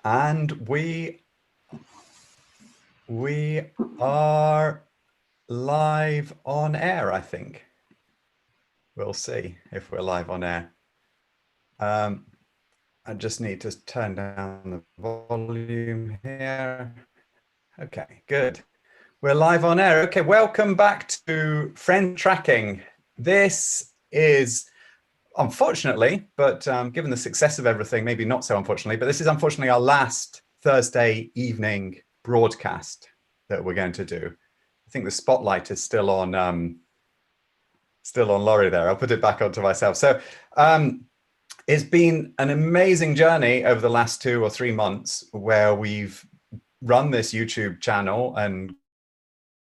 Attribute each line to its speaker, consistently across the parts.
Speaker 1: And we are live on air, I think. We'll see if we're live on air. I just need to turn down the volume here. Okay, good. We're live on air. Okay, welcome back to Friend Tracking. This is, unfortunately, but given the success of everything, maybe not so unfortunately, but this is unfortunately our last Thursday evening broadcast that we're going to do. I think the spotlight is still on Laurie there. I'll put it back onto myself. So it's been an amazing journey over the last 2 or 3 months where we've run this YouTube channel and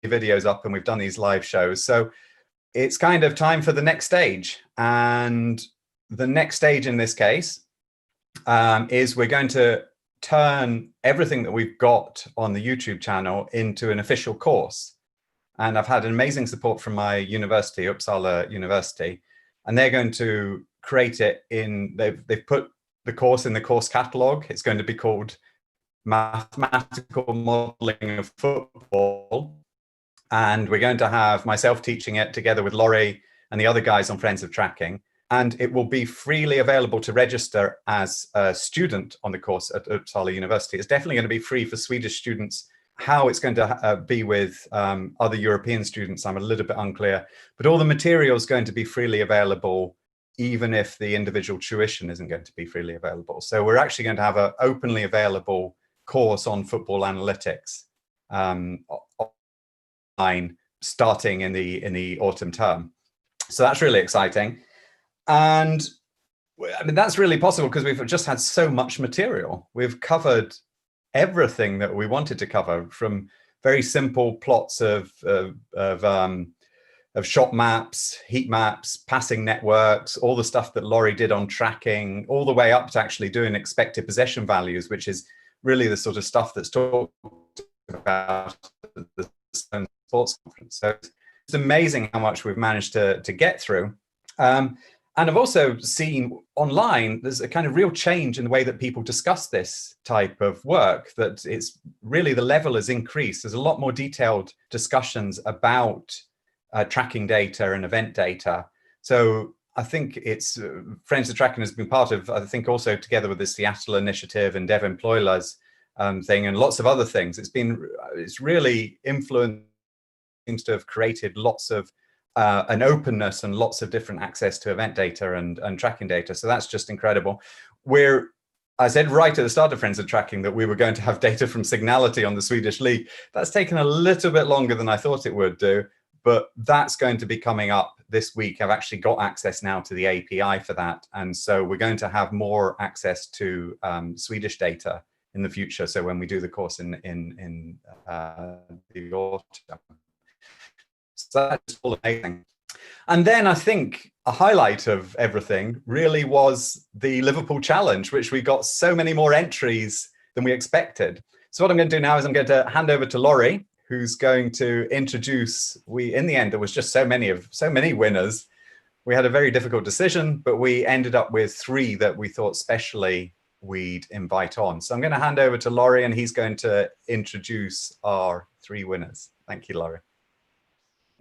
Speaker 1: videos up and we've done these live shows. So it's kind of time for the next stage. And the next stage in this case is we're going to turn everything that we've got on the YouTube channel into an official course. And I've had an amazing support from my university, Uppsala University, and they're going to create it in, they've put the course in the course catalog. It's going to be called Mathematical Modeling of Football. And we're going to have myself teaching it together with Laurie and the other guys on Friends of Tracking. And it will be freely available to register as a student on the course at Uppsala University. It's definitely going to be free for Swedish students. How it's going to be with other European students, I'm a little bit unclear. But all the material is going to be freely available, even if the individual tuition isn't going to be freely available. So we're actually going to have an openly available course on football analytics starting in the autumn term. So that's really exciting. And I mean, that's really possible because we've just had so much material. We've covered everything that we wanted to cover, from very simple plots of shot maps, heat maps, passing networks, all the stuff that Laurie did on tracking, all the way up to actually doing expected possession values, which is really the sort of stuff that's talked about at the sports conference. So it's amazing how much we've managed to get through. And I've also seen online, there's a kind of real change in the way that people discuss this type of work, that it's really, the level has increased. There's a lot more detailed discussions about tracking data and event data. So I think it's, Friends of Tracking has been part of, I think also together with the Seattle initiative and Devin Ployla's thing and lots of other things. It's really influenced, seems to have created lots of an openness and lots of different access to event data and tracking data. So that's just incredible. I said right at the start of Friends of Tracking that we were going to have data from Signality on the Swedish League. That's taken a little bit longer than I thought it would do, but that's going to be coming up this week. I've actually got access now to the API for that. And so we're going to have more access to Swedish data in the future. So when we do the course in the autumn. So that's all amazing. And then I think a highlight of everything really was the Liverpool Challenge, which we got so many more entries than we expected. So what I'm going to do now is I'm going to hand over to Laurie, who's going to introduce, in the end, there was just so many winners. We had a very difficult decision, but we ended up with 3 that we thought specially we'd invite on. So I'm going to hand over to Laurie and he's going to introduce our 3 winners. Thank you, Laurie.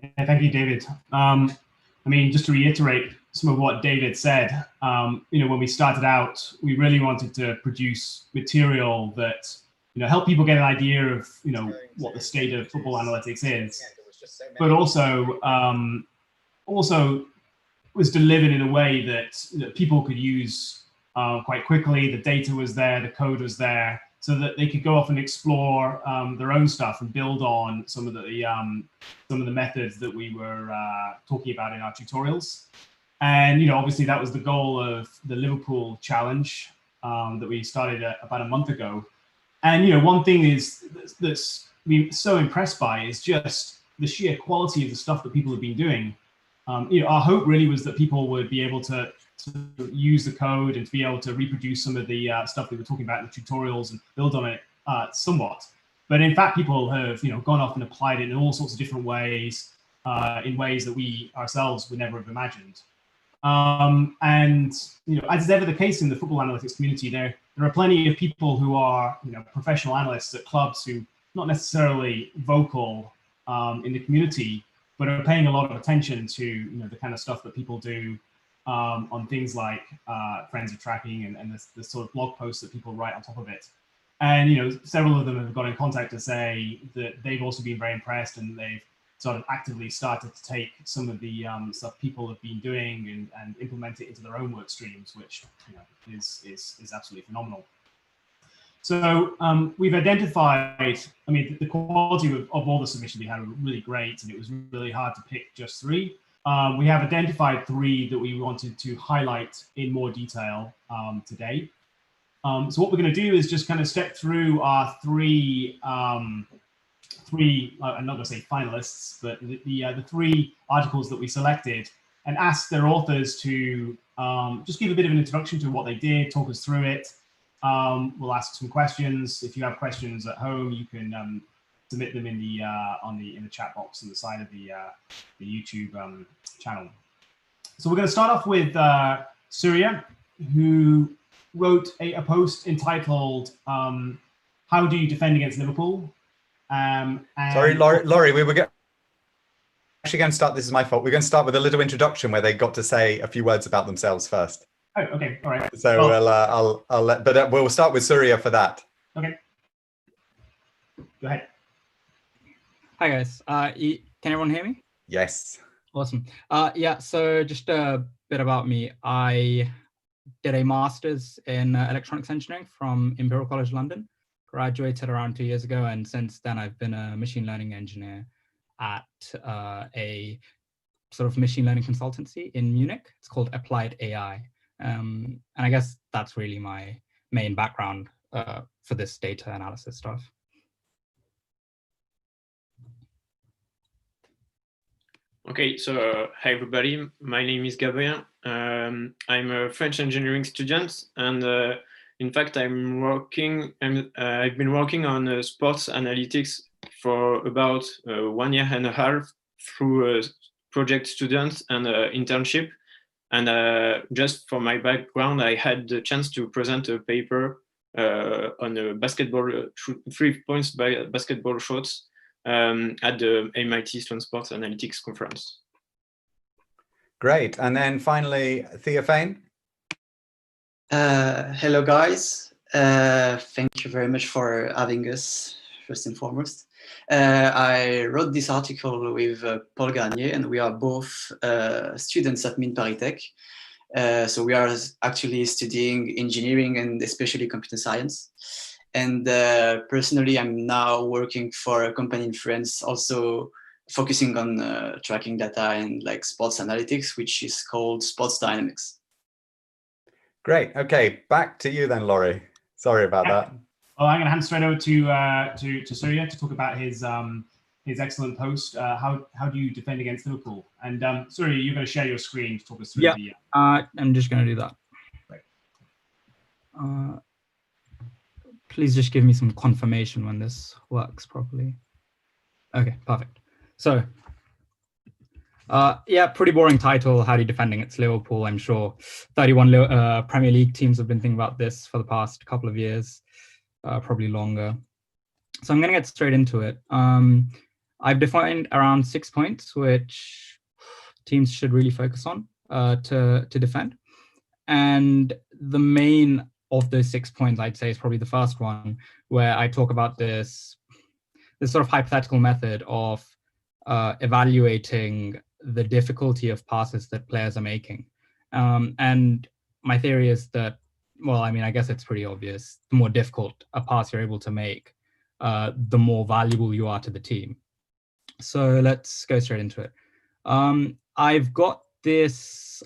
Speaker 2: Yeah, thank you, David. I mean, just to reiterate some of what David said, when we started out, we really wanted to produce material that, help people get an idea of, what the state of football analytics is, but also was delivered in a way that people could use quite quickly. The data was there, the code was there, so that they could go off and explore their own stuff and build on some of the methods that we were talking about in our tutorials. And obviously that was the goal of the Liverpool Challenge that we started about a month ago. And one thing that's been so impressed by is just the sheer quality of the stuff that people have been doing. Our hope really was that people would be able to use the code and to be able to reproduce some of the stuff that we're talking about in the tutorials and build on it somewhat. But in fact, people have gone off and applied it in all sorts of different ways, in ways that we ourselves would never have imagined. And as is ever the case in the football analytics community, there are plenty of people who are professional analysts at clubs who not necessarily vocal in the community, but are paying a lot of attention to the kind of stuff that people do on things like frenzy tracking and the sort of blog posts that people write on top of it. And several of them have got in contact to say that they've also been very impressed, and they've sort of actively started to take some of the stuff people have been doing and implement it into their own work streams, which is absolutely phenomenal. So we've identified, the quality of all the submissions we had were really great, and it was really hard to pick just 3. We have identified 3 that we wanted to highlight in more detail today. So what we're going to do is just kind of step through our 3 I'm not going to say finalists, but the 3 articles that we selected, and ask their authors to just give a bit of an introduction to what they did, talk us through it. We'll ask some questions. If you have questions at home, you can submit them in the chat box on the side of the YouTube channel. So we're going to start off with Surya, who wrote a post entitled "How do you defend against Liverpool?"
Speaker 1: Sorry, Laurie, we were actually going to start. This is my fault. We're going to start with a little introduction where they got to say a few words about themselves first.
Speaker 2: Oh, okay, all right.
Speaker 1: So well, I'll let, but we'll start with Surya for that.
Speaker 2: Okay. Go ahead.
Speaker 3: Hi guys. Can everyone hear me?
Speaker 1: Yes.
Speaker 3: Awesome. Yeah. So just a bit about me. I did a master's in electronics engineering from Imperial College London. Graduated around 2 years ago, and since then I've been a machine learning engineer at a sort of machine learning consultancy in Munich. It's called Applied AI, and I guess that's really my main background for this data analysis stuff.
Speaker 4: Okay, so hi everybody. My name is Gabin. I'm a French engineering student, and in fact, I've been working on sports analytics for about 1 year and a half through project students and internship. And just for my background, I had the chance to present a paper on a basketball 3 points by basketball shots at the MIT Sloan Sports Analytics conference.
Speaker 1: Great. And then finally, Theophane.
Speaker 5: Hello guys, thank you very much for having us, first and foremost. I wrote this article with Paul Garnier, and we are both students at Mines Paris Tech. So we are actually studying engineering and especially computer science. And personally, I'm now working for a company in France, also focusing on tracking data and like sports analytics, which is called Sports Dynamics.
Speaker 1: Great. Okay, back to you then, Laurie. Sorry about that.
Speaker 2: Well, I'm going to hand straight over to Surya to talk about his excellent post. How do you defend against Liverpool? And Surya, you're going to share your screen to talk us through.
Speaker 3: Yeah, I'm just going to do that.
Speaker 2: Right.
Speaker 3: Please just give me some confirmation when this works properly. Okay, perfect. So, yeah, pretty boring title. How do you defend against Liverpool? I'm sure 31 Premier League teams have been thinking about this for the past couple of years, probably longer. So I'm going to get straight into it. I've defined around 6 points which teams should really focus on to defend. And the main of those 6 points, I'd say, is probably the first one, where I talk about this sort of hypothetical method of evaluating the difficulty of passes that players are making. And my theory is that, well, I mean, I guess it's pretty obvious. The more difficult a pass you're able to make, the more valuable you are to the team. So let's go straight into it. I've got this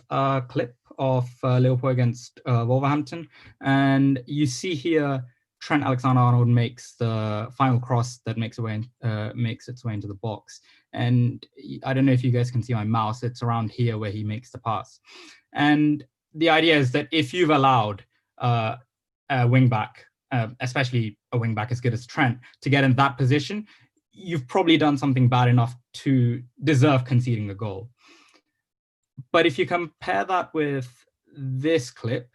Speaker 3: clip of Liverpool against Wolverhampton, and you see here Trent Alexander-Arnold makes the final cross that makes its way into the box. And I don't know if you guys can see my mouse, it's around here where he makes the pass. And the idea is that if you've allowed a wing-back, especially a wing-back as good as Trent, to get in that position, you've probably done something bad enough to deserve conceding a goal. But if you compare that with this clip,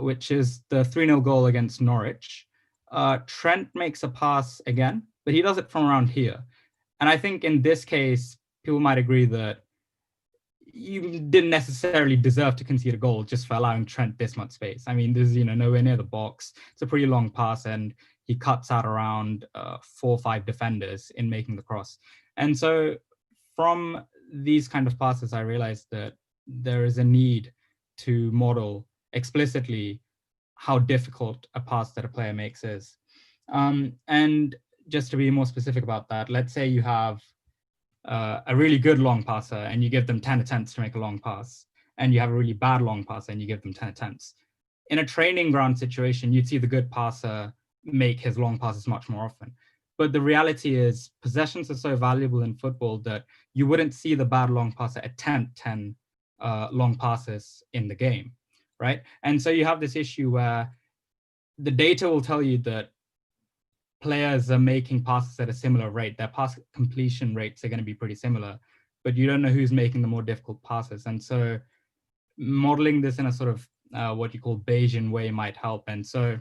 Speaker 3: which is the 3-0 goal against Norwich, Trent makes a pass again, but he does it from around here. And I think in this case, people might agree that you didn't necessarily deserve to concede a goal just for allowing Trent this much space. I mean, this is, nowhere near the box. It's a pretty long pass, and he cuts out around 4 or 5 defenders in making the cross. And so from these kind of passes, I realized that there is a need to model explicitly how difficult a pass that a player makes is. And just to be more specific about that, let's say you have a really good long passer and you give them 10 attempts to make a long pass, and you have a really bad long passer and you give them 10 attempts. In a training ground situation, you'd see the good passer make his long passes much more often. But the reality is possessions are so valuable in football that you wouldn't see the bad long passer attempt 10 long passes in the game, right? And so you have this issue where the data will tell you that players are making passes at a similar rate. Their pass completion rates are going to be pretty similar, but you don't know who's making the more difficult passes. And so modeling this in a sort of what you call Bayesian way might help. And so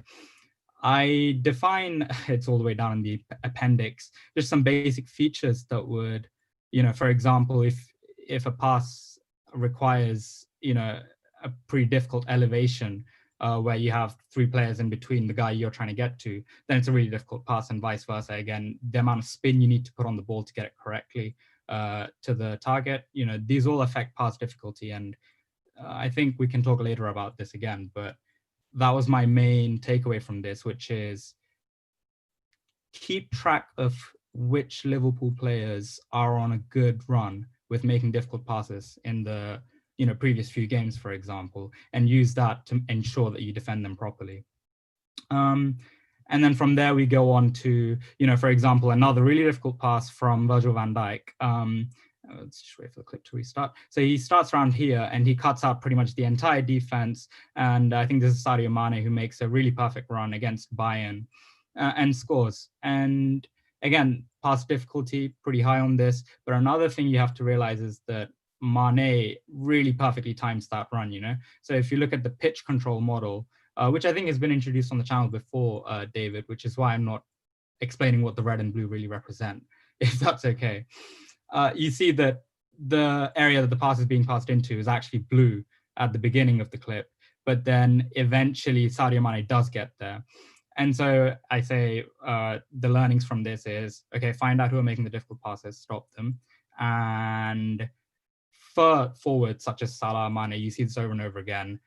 Speaker 3: I define, it's all the way down in the appendix, just some basic features that would, for example, if a pass requires, a pretty difficult elevation, where you have 3 players in between the guy you're trying to get to, then it's a really difficult pass, and vice versa. Again, the amount of spin you need to put on the ball to get it correctly to the target, these all affect pass difficulty. And I think we can talk later about this again, but that was my main takeaway from this, which is keep track of which Liverpool players are on a good run with making difficult passes in the previous few games, for example, and use that to ensure that you defend them properly. And then from there, we go on to, for example, another really difficult pass from Virgil van Dijk. Let's just wait for the clip to restart. So he starts around here and he cuts out pretty much the entire defense. And I think this is Sadio Mane, who makes a really perfect run against Bayern and scores. And again, pass difficulty pretty high on this. But another thing you have to realize is that Mane really perfectly times that run, So if you look at the pitch control model, which I think has been introduced on the channel before, David, which is why I'm not explaining what the red and blue really represent, if that's okay. You see that the area that the pass is being passed into is actually blue at the beginning of the clip, but then eventually Sadio Mane does get there. And so I say the learnings from this is, okay, find out who are making the difficult passes, stop them. And for forwards such as Salah, Mane, you see this over and over again,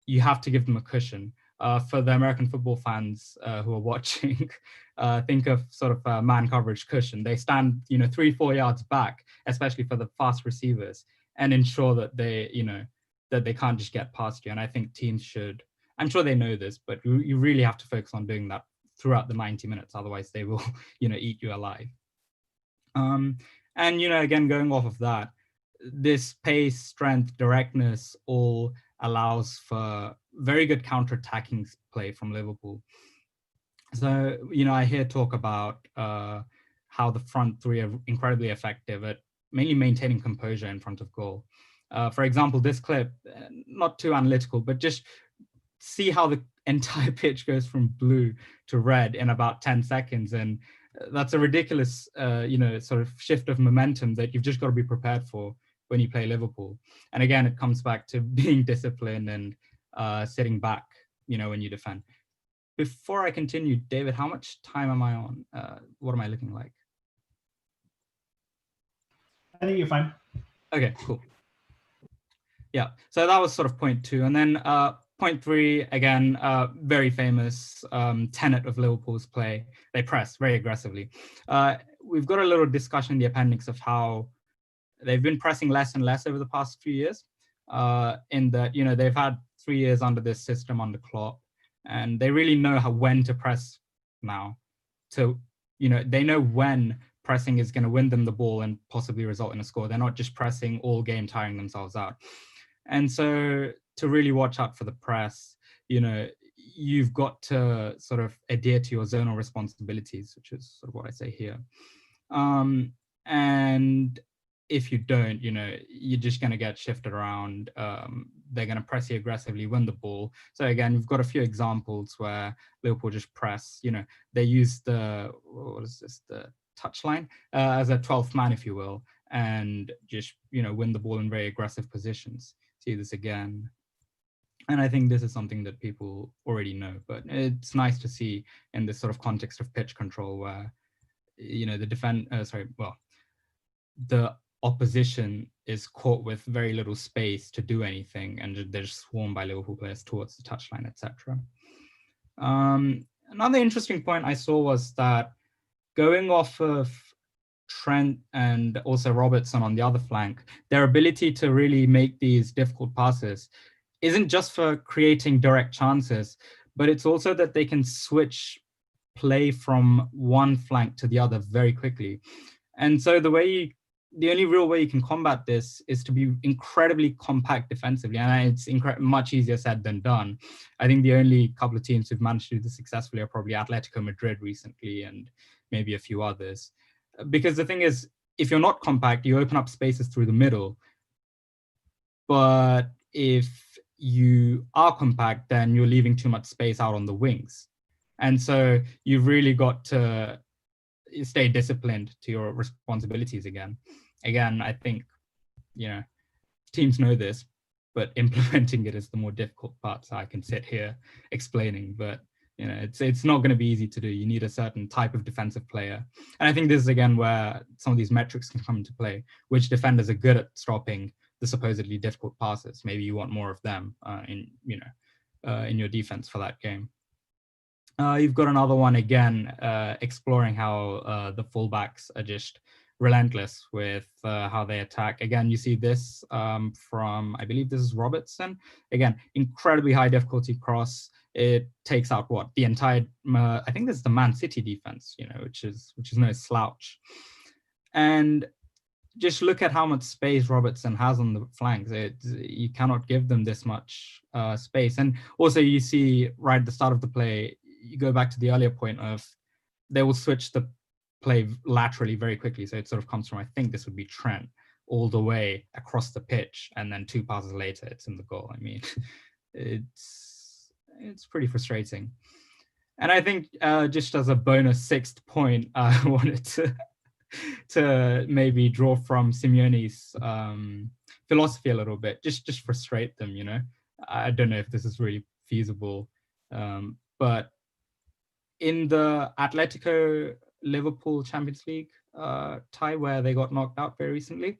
Speaker 3: you have to give them a cushion. For the American football fans who are watching, think of sort of a man coverage cushion. They stand, 3-4 yards back, especially for the fast receivers, and ensure that they, that they can't just get past you. And I think teams should, I'm sure they know this, but you really have to focus on doing that throughout the 90 minutes. Otherwise they will, eat you alive. And, again, going off of that, this pace, strength, directness all allows for very good counter-attacking play from Liverpool. So, I hear talk about how the front 3 are incredibly effective at mainly maintaining composure in front of goal. For example, this clip, not too analytical, but just see how the entire pitch goes from blue to red in about 10 seconds. And that's a ridiculous, sort of shift of momentum that you've just got to be prepared for when you play Liverpool. And again, it comes back to being disciplined and sitting back, when you defend. Before I continue, David, how much time am I on? What am I looking like?
Speaker 2: I think you're fine.
Speaker 3: Okay, cool. Yeah, so that was sort of point 2. And then point 3, again, very famous tenet of Liverpool's play. They press very aggressively. We've got a little discussion in the appendix of how they've been pressing less and less over the past few years, in that, they've had 3 years under this system under Klopp, and they really know when to press now. So, they know when pressing is going to win them the ball and possibly result in a score. They're not just pressing all game, tiring themselves out. And so to really watch out for the press, you've got to sort of adhere to your zonal responsibilities, which is sort of what I say here. And if you don't, you're just going to get shifted around. They're going to press you aggressively, win the ball. So again, we've got a few examples where Liverpool just press, they use the touchline as a 12th man, if you will, and just, win the ball in very aggressive positions. See this again. And I think this is something that people already know, but it's nice to see in this sort of context of pitch control where, the opposition is caught with very little space to do anything, and they're just swarmed by Liverpool players towards the touchline, etc. Another interesting point I saw was that going off of Trent and also Robertson on the other flank, their ability to really make these difficult passes isn't just for creating direct chances, but it's also that they can switch play from one flank to the other very quickly. And so the only real way you can combat this is to be incredibly compact defensively. And it's much easier said than done. I think the only couple of teams who've managed to do this successfully are probably Atletico Madrid recently and maybe a few others. Because the thing is, if you're not compact, you open up spaces through the middle. But if you are compact, then you're leaving too much space out on the wings. And so you've really got to stay disciplined to your responsibilities again. Again, I think, teams know this, but implementing it is the more difficult part. So I can sit here explaining, but it's not going to be easy to do. You need a certain type of defensive player. And I think this is again where some of these metrics can come into play. Which defenders are good at stopping the supposedly difficult passes? Maybe you want more of them in your defense for that game. You've got another one again, exploring how the fullbacks are just relentless with how they attack. Again, you see this from, I believe this is Robertson. Again, incredibly high difficulty cross. It takes out the entire, I think this is the Man City defense, which is no slouch. And just look at how much space Robertson has on the flanks. You cannot give them this much space. And also you see right at the start of the play, you go back to the earlier point of they will switch the play laterally very quickly. So it sort of comes from, I think this would be Trent, all the way across the pitch. And then 2 passes later, it's in the goal. I mean, it's pretty frustrating. And I think just as a bonus 6th point, I wanted to maybe draw from Simeone's philosophy a little bit, just frustrate them, I don't know if this is really feasible, but in the Atletico Liverpool Champions League tie where they got knocked out very recently,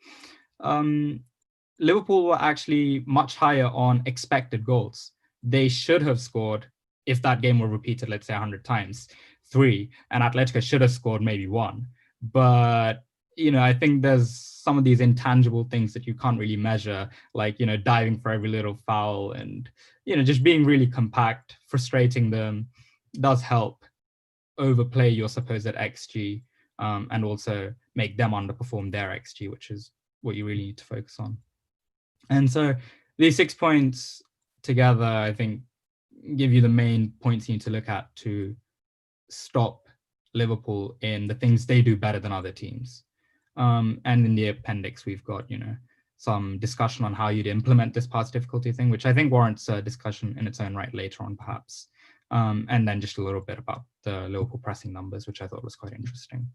Speaker 3: Liverpool were actually much higher on expected goals. They should have scored, if that game were repeated, let's say 100 times, 3, and Atletico should have scored maybe 1. But, I think there's some of these intangible things that you can't really measure, like, diving for every little foul and, just being really compact, frustrating them does help overplay your supposed XG and also make them underperform their XG, which is what you really need to focus on. And so these 6 points together, I think, give you the main points you need to look at to stop Liverpool in the things they do better than other teams. And in the appendix, we've got, some discussion on how you'd implement this pass difficulty thing, which I think warrants a discussion in its own right later on, perhaps. And then just a little bit about the Liverpool pressing numbers, which I thought was quite interesting.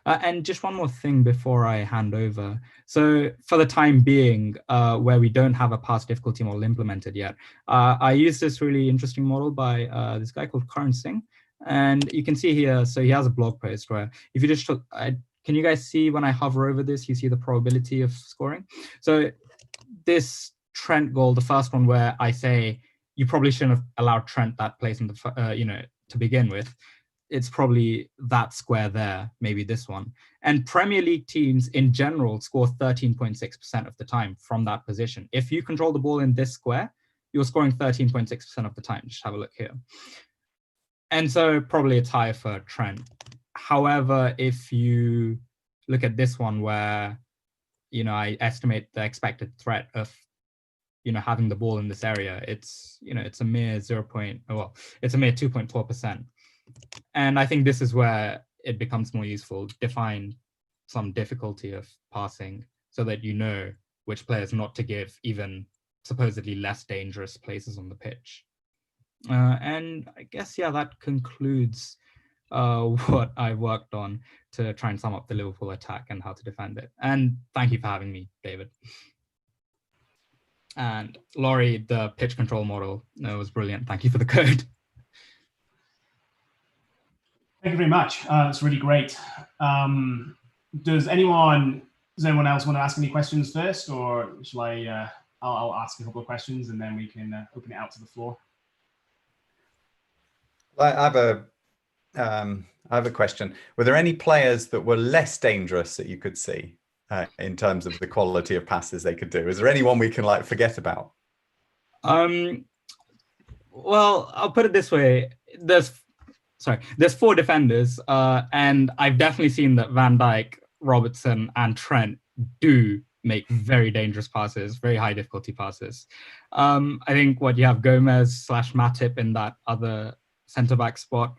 Speaker 3: And just one more thing before I hand over. So for the time being, where we don't have a pass difficulty model implemented yet, I use this really interesting model by this guy called Karan Singh. And you can see here, so he has a blog post where if you just, can you guys see when I hover over this, you see the probability of scoring? So this Trent goal, the first one where I say, you probably shouldn't have allowed Trent that place in the, to begin with. It's probably that square there, maybe this one. And Premier League teams in general score 13.6% of the time from that position. If you control the ball in this square, you're scoring 13.6% of the time. Just have a look here. And so probably it's higher for Trent. However, if you look at this one where, I estimate the expected threat of having the ball in this area, it's a mere it's a mere 2.4%. And I think this is where it becomes more useful. Define some difficulty of passing so that you know which players not to give even supposedly less dangerous places on the pitch. And I guess, yeah, that concludes what I worked on to try and sum up the Liverpool attack and how to defend it. And thank you for having me, David. And Laurie, the pitch control model was brilliant. Thank you for the code.
Speaker 2: Thank you very much. It's really great. Does anyone else want to ask any questions first, or shall I? I'll ask a couple of questions and then we can open it out to the floor.
Speaker 1: I have a question. Were there any players that were less dangerous that you could see in terms of the quality of passes they could do? Is there anyone we can like forget about?
Speaker 3: Well, I'll put it this way. There's 4 defenders, and I've definitely seen that Van Dijk, Robertson, and Trent do make very dangerous passes, very high difficulty passes. I think you have Gomez / Matip in that other centre-back spot.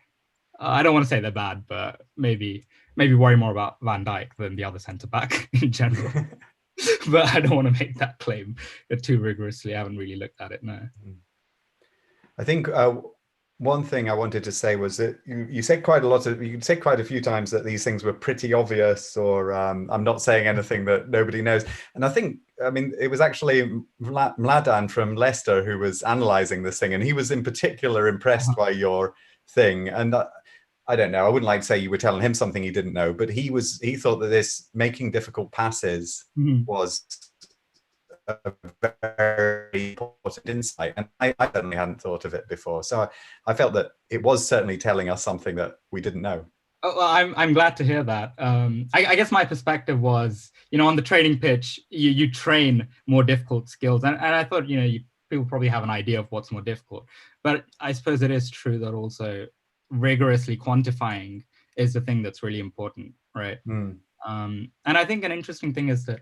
Speaker 3: I don't want to say they're bad, but maybe worry more about Van Dijk than the other centre-back in general. But I don't want to make that claim too rigorously. I haven't really looked at it, no.
Speaker 1: I think one thing I wanted to say was that you said quite a few times that these things were pretty obvious, or I'm not saying anything that nobody knows. And I mean, it was actually Mladen from Leicester who was analysing this thing, and he was in particular impressed by your thing. And I don't know, I wouldn't like to say you were telling him something he didn't know, but he thought that this making difficult passes was a very important insight, and I certainly hadn't thought of it before. So I felt that it was certainly telling us something that we didn't know.
Speaker 3: Oh, well, I'm glad to hear that. I guess my perspective was, on the training pitch, you train more difficult skills, and I thought, people probably have an idea of what's more difficult. But I suppose it is true that also rigorously quantifying is the thing that's really important, right? And I think an interesting thing is that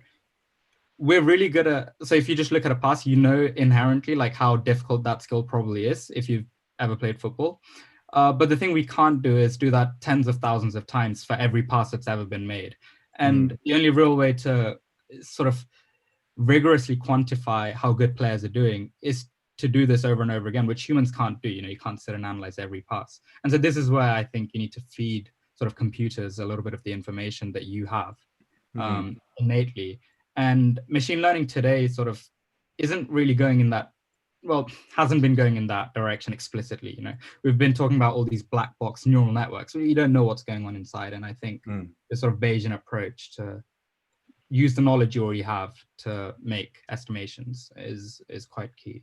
Speaker 3: we're really good at, so if you just look at a pass, inherently like how difficult that skill probably is if you've ever played football. But the thing we can't do is do that tens of thousands of times for every pass that's ever been made. And the only real way to sort of rigorously quantify how good players are doing is to do this over and over again, which humans can't do. You can't sit and analyze every pass. And so this is where I think you need to feed sort of computers a little bit of the information that you have innately. And machine learning today sort of isn't really going in that, hasn't been going in that direction explicitly. We've been talking about all these black box neural networks. You don't know what's going on inside. And I think the sort of Bayesian approach to use the knowledge you already have to make estimations is quite key.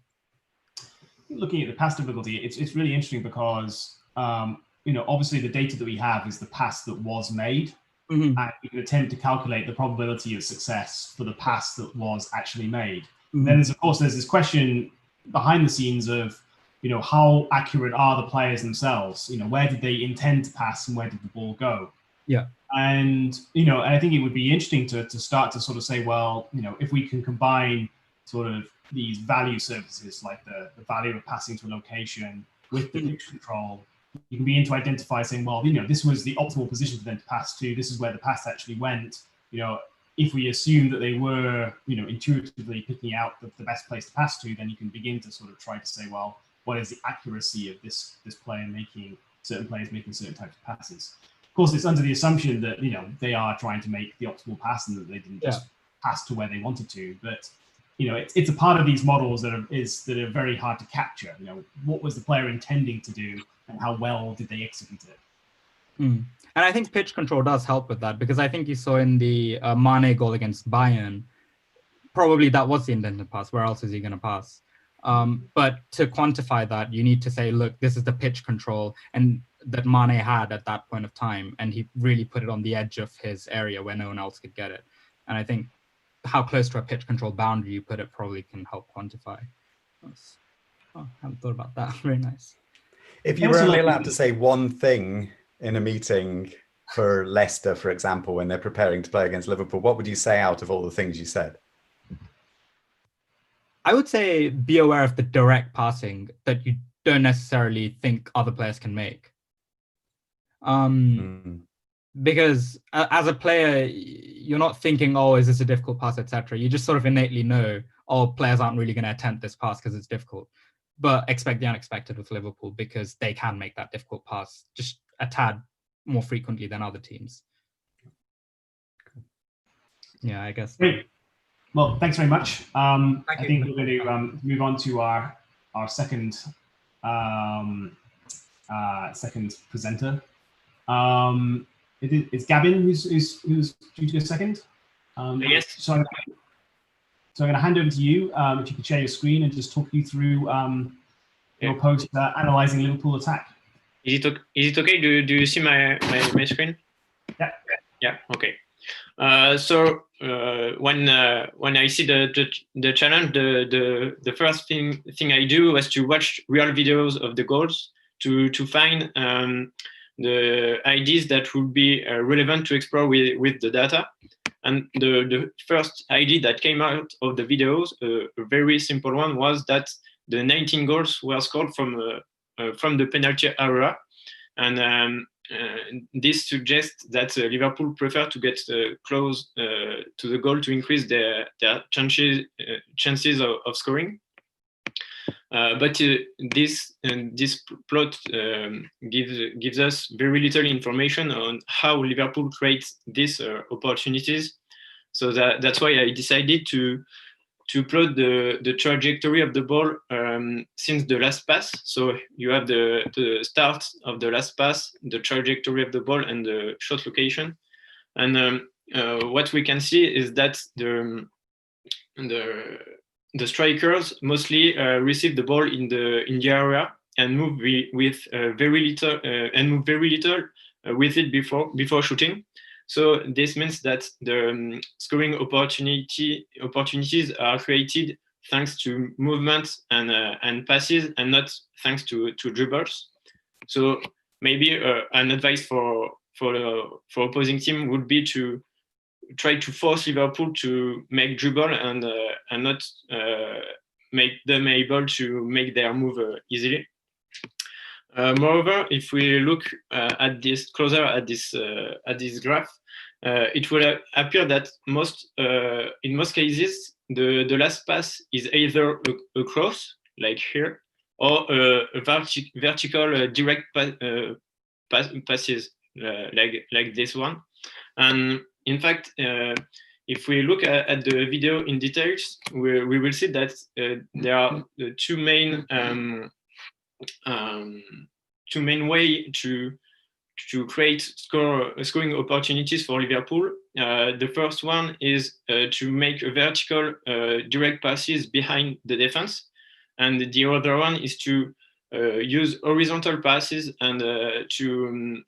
Speaker 2: Looking at the pass difficulty, it's really interesting because, obviously the data that we have is the pass that was made. And you can attempt to calculate the probability of success for the pass that was actually made. And then there's this question behind the scenes of, how accurate are the players themselves? Where did they intend to pass and where did the ball go? Yeah. And, I think it would be interesting to start to sort of say, well, if we can combine sort of these value services, like the value of passing to a location with the pitch control, you can begin to identify saying, well, this was the optimal position for them to pass to. This is where the pass actually went. If we assume that they were, intuitively picking out the best place to pass to, then you can begin to sort of try to say, well, what is the accuracy of this player making certain players making certain types of passes? Of course, it's under the assumption that, they are trying to make the optimal pass and that they didn't just pass to where they wanted to. But it's a part of these models that are very hard to capture. What was the player intending to do, and how well did they execute it?
Speaker 3: And I think pitch control does help with that, because I think you saw in the Mane goal against Bayern, probably that was the intended pass. Where else is he going to pass? But to quantify that, you need to say, look, this is the pitch control and that Mane had at that point of time, and he really put it on the edge of his area where no one else could get it. And I think how close to a pitch control boundary you put it probably can help quantify. I haven't thought about that. Very nice.
Speaker 1: If you were only allowed to say one thing in a meeting for Leicester, for example, when they're preparing to play against Liverpool, what would you say out of all the things you said?
Speaker 3: I would say be aware of the direct passing that you don't necessarily think other players can make. because as a player, you're not thinking, oh, is this a difficult pass, etc. You just sort of innately know, oh, players aren't really going to attempt this pass because it's difficult. But expect the unexpected with Liverpool because they can make that difficult pass just a tad more frequently than other teams. Yeah, I guess.
Speaker 2: Great. Well, thanks very much. I think we're going to move on to our second second presenter. It's Gabin who's due to go second.
Speaker 4: Yes.
Speaker 2: So I'm going to hand over to you. If you could share your screen and just talk you through your post analyzing Liverpool attack.
Speaker 4: Is it okay? Do you see my screen?
Speaker 2: Yeah.
Speaker 4: Yeah. Okay. So when I see the challenge, the first thing I do was to watch real videos of the goals to find the ideas that would be relevant to explore with the data. And the first idea that came out of the videos, a very simple one, was that the 19 goals were scored from the penalty area, and this suggests that Liverpool prefer to get close to the goal to increase their chances of scoring. But this plot gives us very little information on how Liverpool creates these opportunities. So that's why I decided to plot the trajectory of the ball since the last pass. So you have the start of the last pass, the trajectory of the ball, and the shot location. And what we can see is that the strikers mostly receive the ball in the area and move with very little with it before shooting. So this means that the scoring opportunities are created thanks to movement and passes, and not thanks to dribbles. So maybe an advice for opposing team would be to try to force Liverpool to make dribble and not make them able to make their move easily. Moreover, if we look at this graph, it will appear that in most cases the last pass is either a cross, like here, or a vertical direct passes, like this one. And in fact, if we look at the video in details, we will see that there are two main way to create scoring opportunities for Liverpool. The first one is to make a vertical direct passes behind the defense, and the other one is to use horizontal passes and to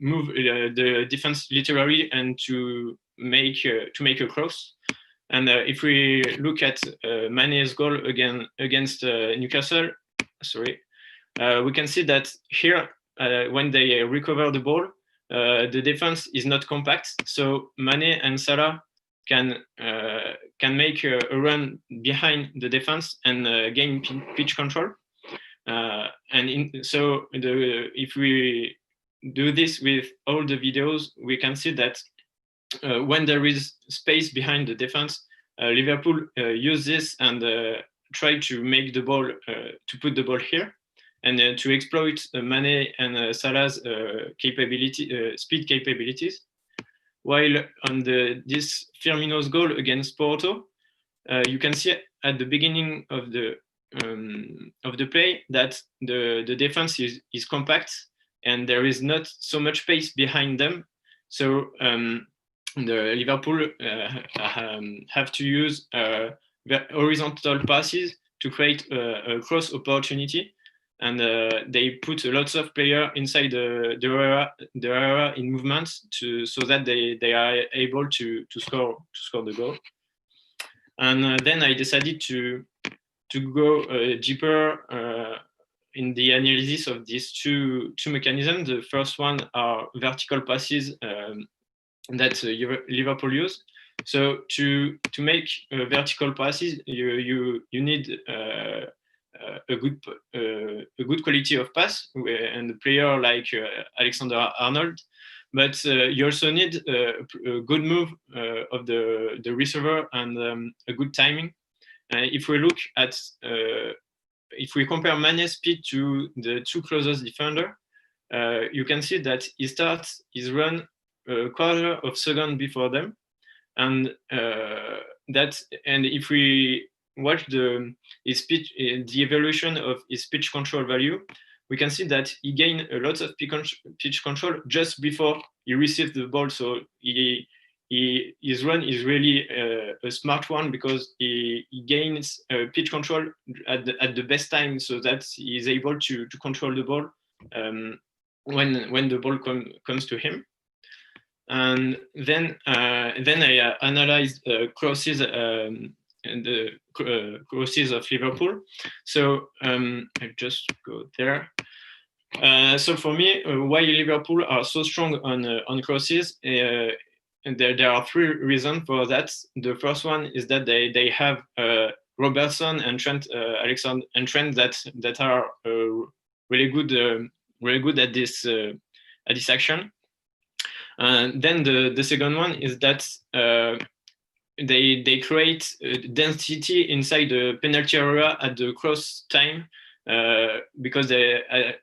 Speaker 4: move the defense laterally and to make a cross. And if we look at Mane's goal against Newcastle, we can see that here when they recover the ball, the defense is not compact, so Mane and Salah can make a run behind the defense and gain pitch control. If we do this with all the videos, we can see that when there is space behind the defense, Liverpool use this and try to make the ball to put the ball here, and to exploit Mane and Salah's speed capabilities. While on this Firmino's goal against Porto, you can see at the beginning of the play that the defense is compact and there is not so much space behind them. So the Liverpool have to use horizontal passes to create a cross opportunity, and they put lots of players inside the area in movement so that they are able to score the goal. And then I decided to go deeper in the analysis of these two mechanisms. The first one are vertical passes that Liverpool use. So to make vertical passes, you need a good quality of pass and a player like Alexander-Arnold. but you also need a good move of the receiver and a good timing. If we look at, if we compare Mane's speed to the two closest defender, you can see that he starts his run a quarter of a second before them, and if we watch his pitch, the evolution of his pitch control value, we can see that he gained a lot of pitch control just before he received the ball. So his run is really a smart one, because he gains pitch control at the best time, so that he is able to control the ball when the ball comes to him. And then I analyzed crosses and the crosses of Liverpool. So I just go there. So for me, why Liverpool are so strong on crosses, and there are three reasons for that. The first one is that they have Robertson and Trent, Alexander and Trent that are really good at this action. And then the second one is that they create density inside the penalty area at the cross time, because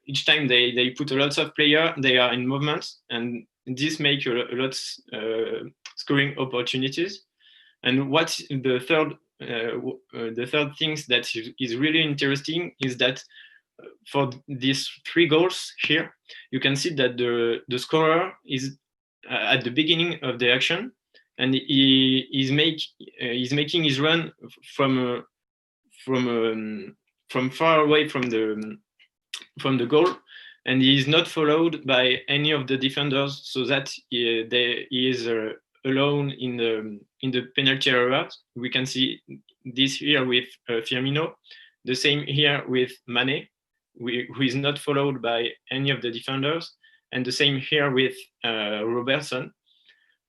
Speaker 4: each time they put a lot of players, they are in movement, and this makes a lot scoring opportunities. And what the third thing that is really interesting is that for these 3 goals here, you can see that the scorer is at the beginning of the action, and he's making his run from far away from the goal, and he is not followed by any of the defenders, so that he is alone in the penalty area. We can see this here with Firmino, the same here with Mane, who is not followed by any of the defenders, and the same here with Robertson.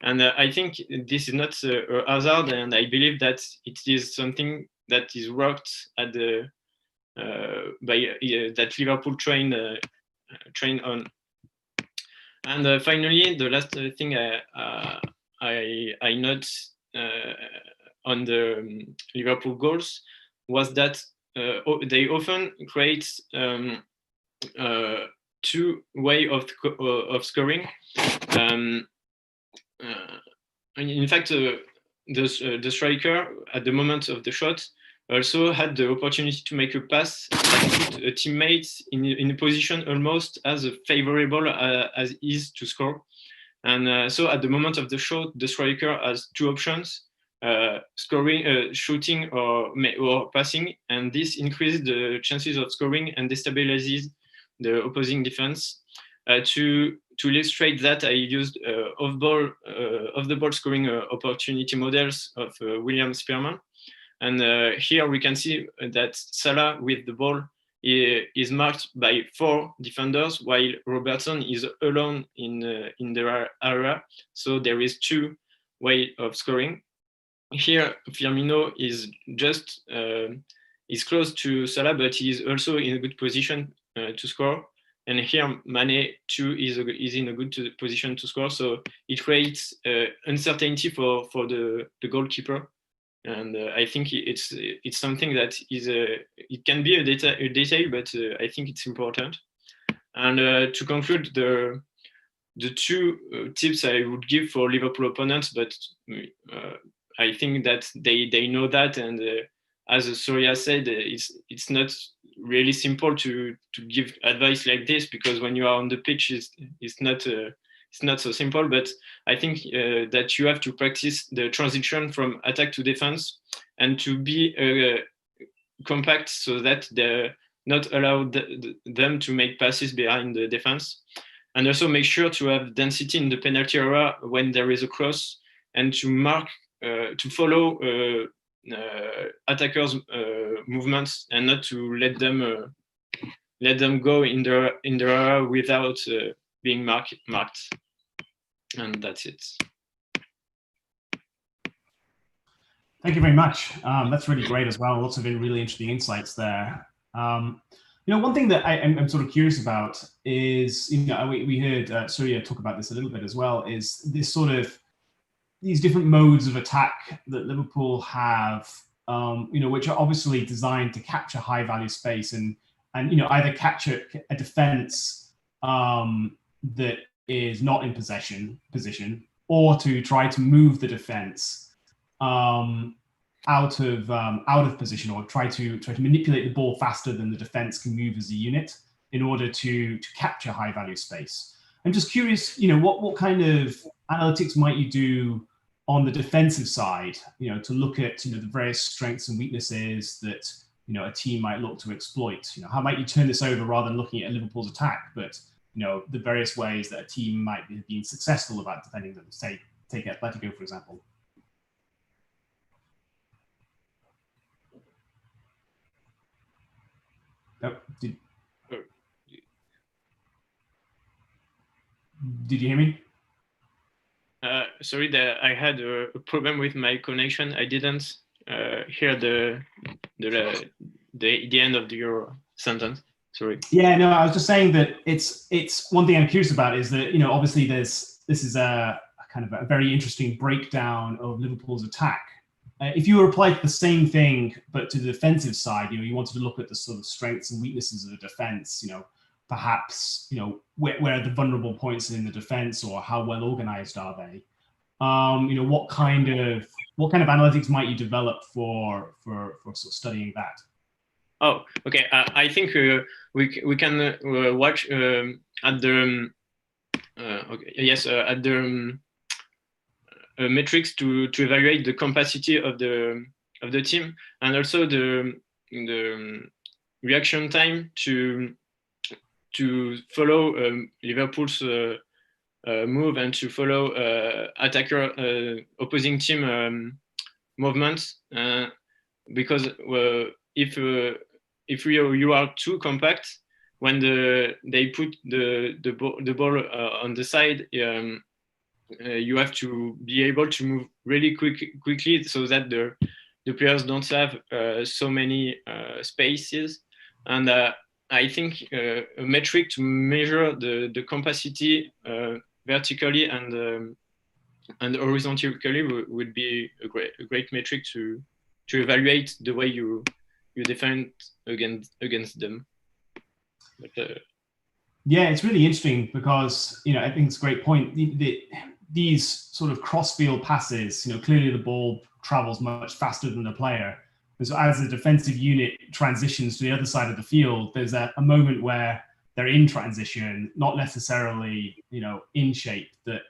Speaker 4: And I think this is not a hazard, and I believe that it is something that is worked at that Liverpool train on. And finally, the last thing I note on the Liverpool goals was that they often create 2 ways of scoring. In fact, the striker at the moment of the shot also had the opportunity to make a pass and put a teammate in a position almost as favorable as is to score. And so at the moment of the shot, the striker has 2 options: scoring, shooting, or passing, and this increases the chances of scoring and destabilizes the opposing defense. To illustrate that, I used off the ball scoring opportunity models of William Spearman. And here we can see that Salah with the ball is marked by 4 defenders, while Robertson is alone in the area. So there is 2 ways of scoring. Here, Firmino is just is close to Salah, but he is also in a good position to score. And here, Mane too is in a good position to score. So it creates uncertainty for the goalkeeper. And I think it's something that is it can be a detail, but I think it's important. And to conclude, the 2 tips I would give for Liverpool opponents, but I think that they know that, and as Surya said, it's not really simple to give advice like this, because when you are on the pitch, it's not so simple. But I think that you have to practice the transition from attack to defense, and to be compact, so that they not allow them to make passes behind the defense, and also make sure to have density in the penalty area when there is a cross, and to mark to follow attackers' movements, and not to let them go in the area without being marked. And that's it.
Speaker 2: Thank you very much. That's really great as well. Lots of really interesting insights there. One thing that I'm sort of curious about is, we heard Surya talk about this a little bit as well, is this sort of these different modes of attack that Liverpool have, which are obviously designed to capture high value space and either capture a defense that is not in position, or to try to move the defense out of position, or try to manipulate the ball faster than the defense can move as a unit in order to capture high value space. I'm just curious, what kind of analytics might you do on the defensive side, to look at the various strengths and weaknesses that a team might look to exploit. How might you turn this over rather than looking at Liverpool's attack, but the various ways that a team might have been successful about defending them. Say, take Atletico for example. Oh, did you hear me?
Speaker 4: Sorry, I had a problem with my connection. I didn't hear the end of your sentence. Sorry.
Speaker 2: Yeah, no, I was just saying that it's one thing I'm curious about is that obviously this is a kind of a very interesting breakdown of Liverpool's attack. If you were applying the same thing but to the defensive side, you wanted to look at the sort of strengths and weaknesses of the defense. Perhaps where are the vulnerable points in the defense, or how well organized are they? What kind of analytics might you develop for sort of studying that?
Speaker 4: Oh, okay. I think we can watch at the at the metrics to evaluate the capacity of the team, and also the reaction time to follow Liverpool's move and to follow opposing team movements, because if you are too compact, when they put the ball on the side, you have to be able to move really quickly so that the players don't have so many spaces. And I think a metric to measure the capacity vertically and horizontally would be a great metric to evaluate the way you defend against them. But,
Speaker 2: yeah, it's really interesting because I think it's a great point. These sort of cross-field passes, clearly the ball travels much faster than the player. And so as the defensive unit transitions to the other side of the field, there's a moment where they're in transition, not necessarily, in shape, that,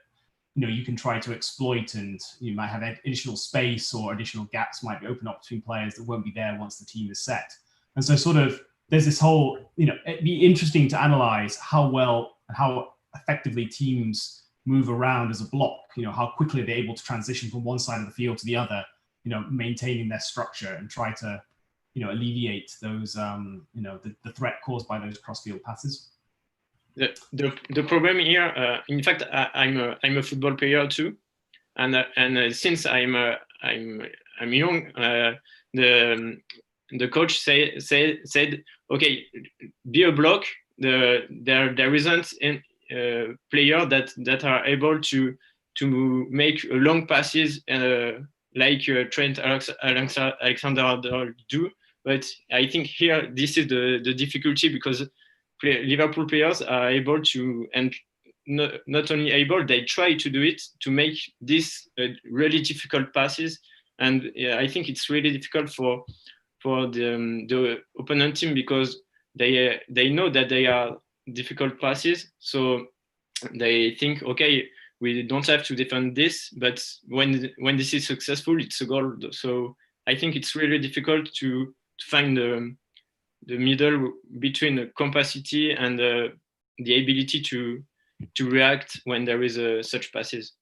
Speaker 2: you can try to exploit, and you might have additional space or additional gaps might be open up between players that won't be there once the team is set. And so sort of there's this whole, it'd be interesting to analyze how well and how effectively teams move around as a block, how quickly they're able to transition from one side of the field to the other, maintaining their structure and try to, alleviate those, the threat caused by those cross-field passes.
Speaker 4: The problem here, in fact, I'm a football player too, and since I'm young, the coach said, okay, be a block. There isn't a player that are able to make long passes like Trent Alexander-Arnold do. But I think here this is the difficulty, because Liverpool players are able to, and not only able, they try to do it, to make this really difficult passes. And I think it's really difficult for the opponent team, because they know that they are difficult passes, so they think, okay, we don't have to defend this, but when this is successful, it's a goal. So I think it's really difficult to find the middle between the capacity and the ability to react when there is such passes.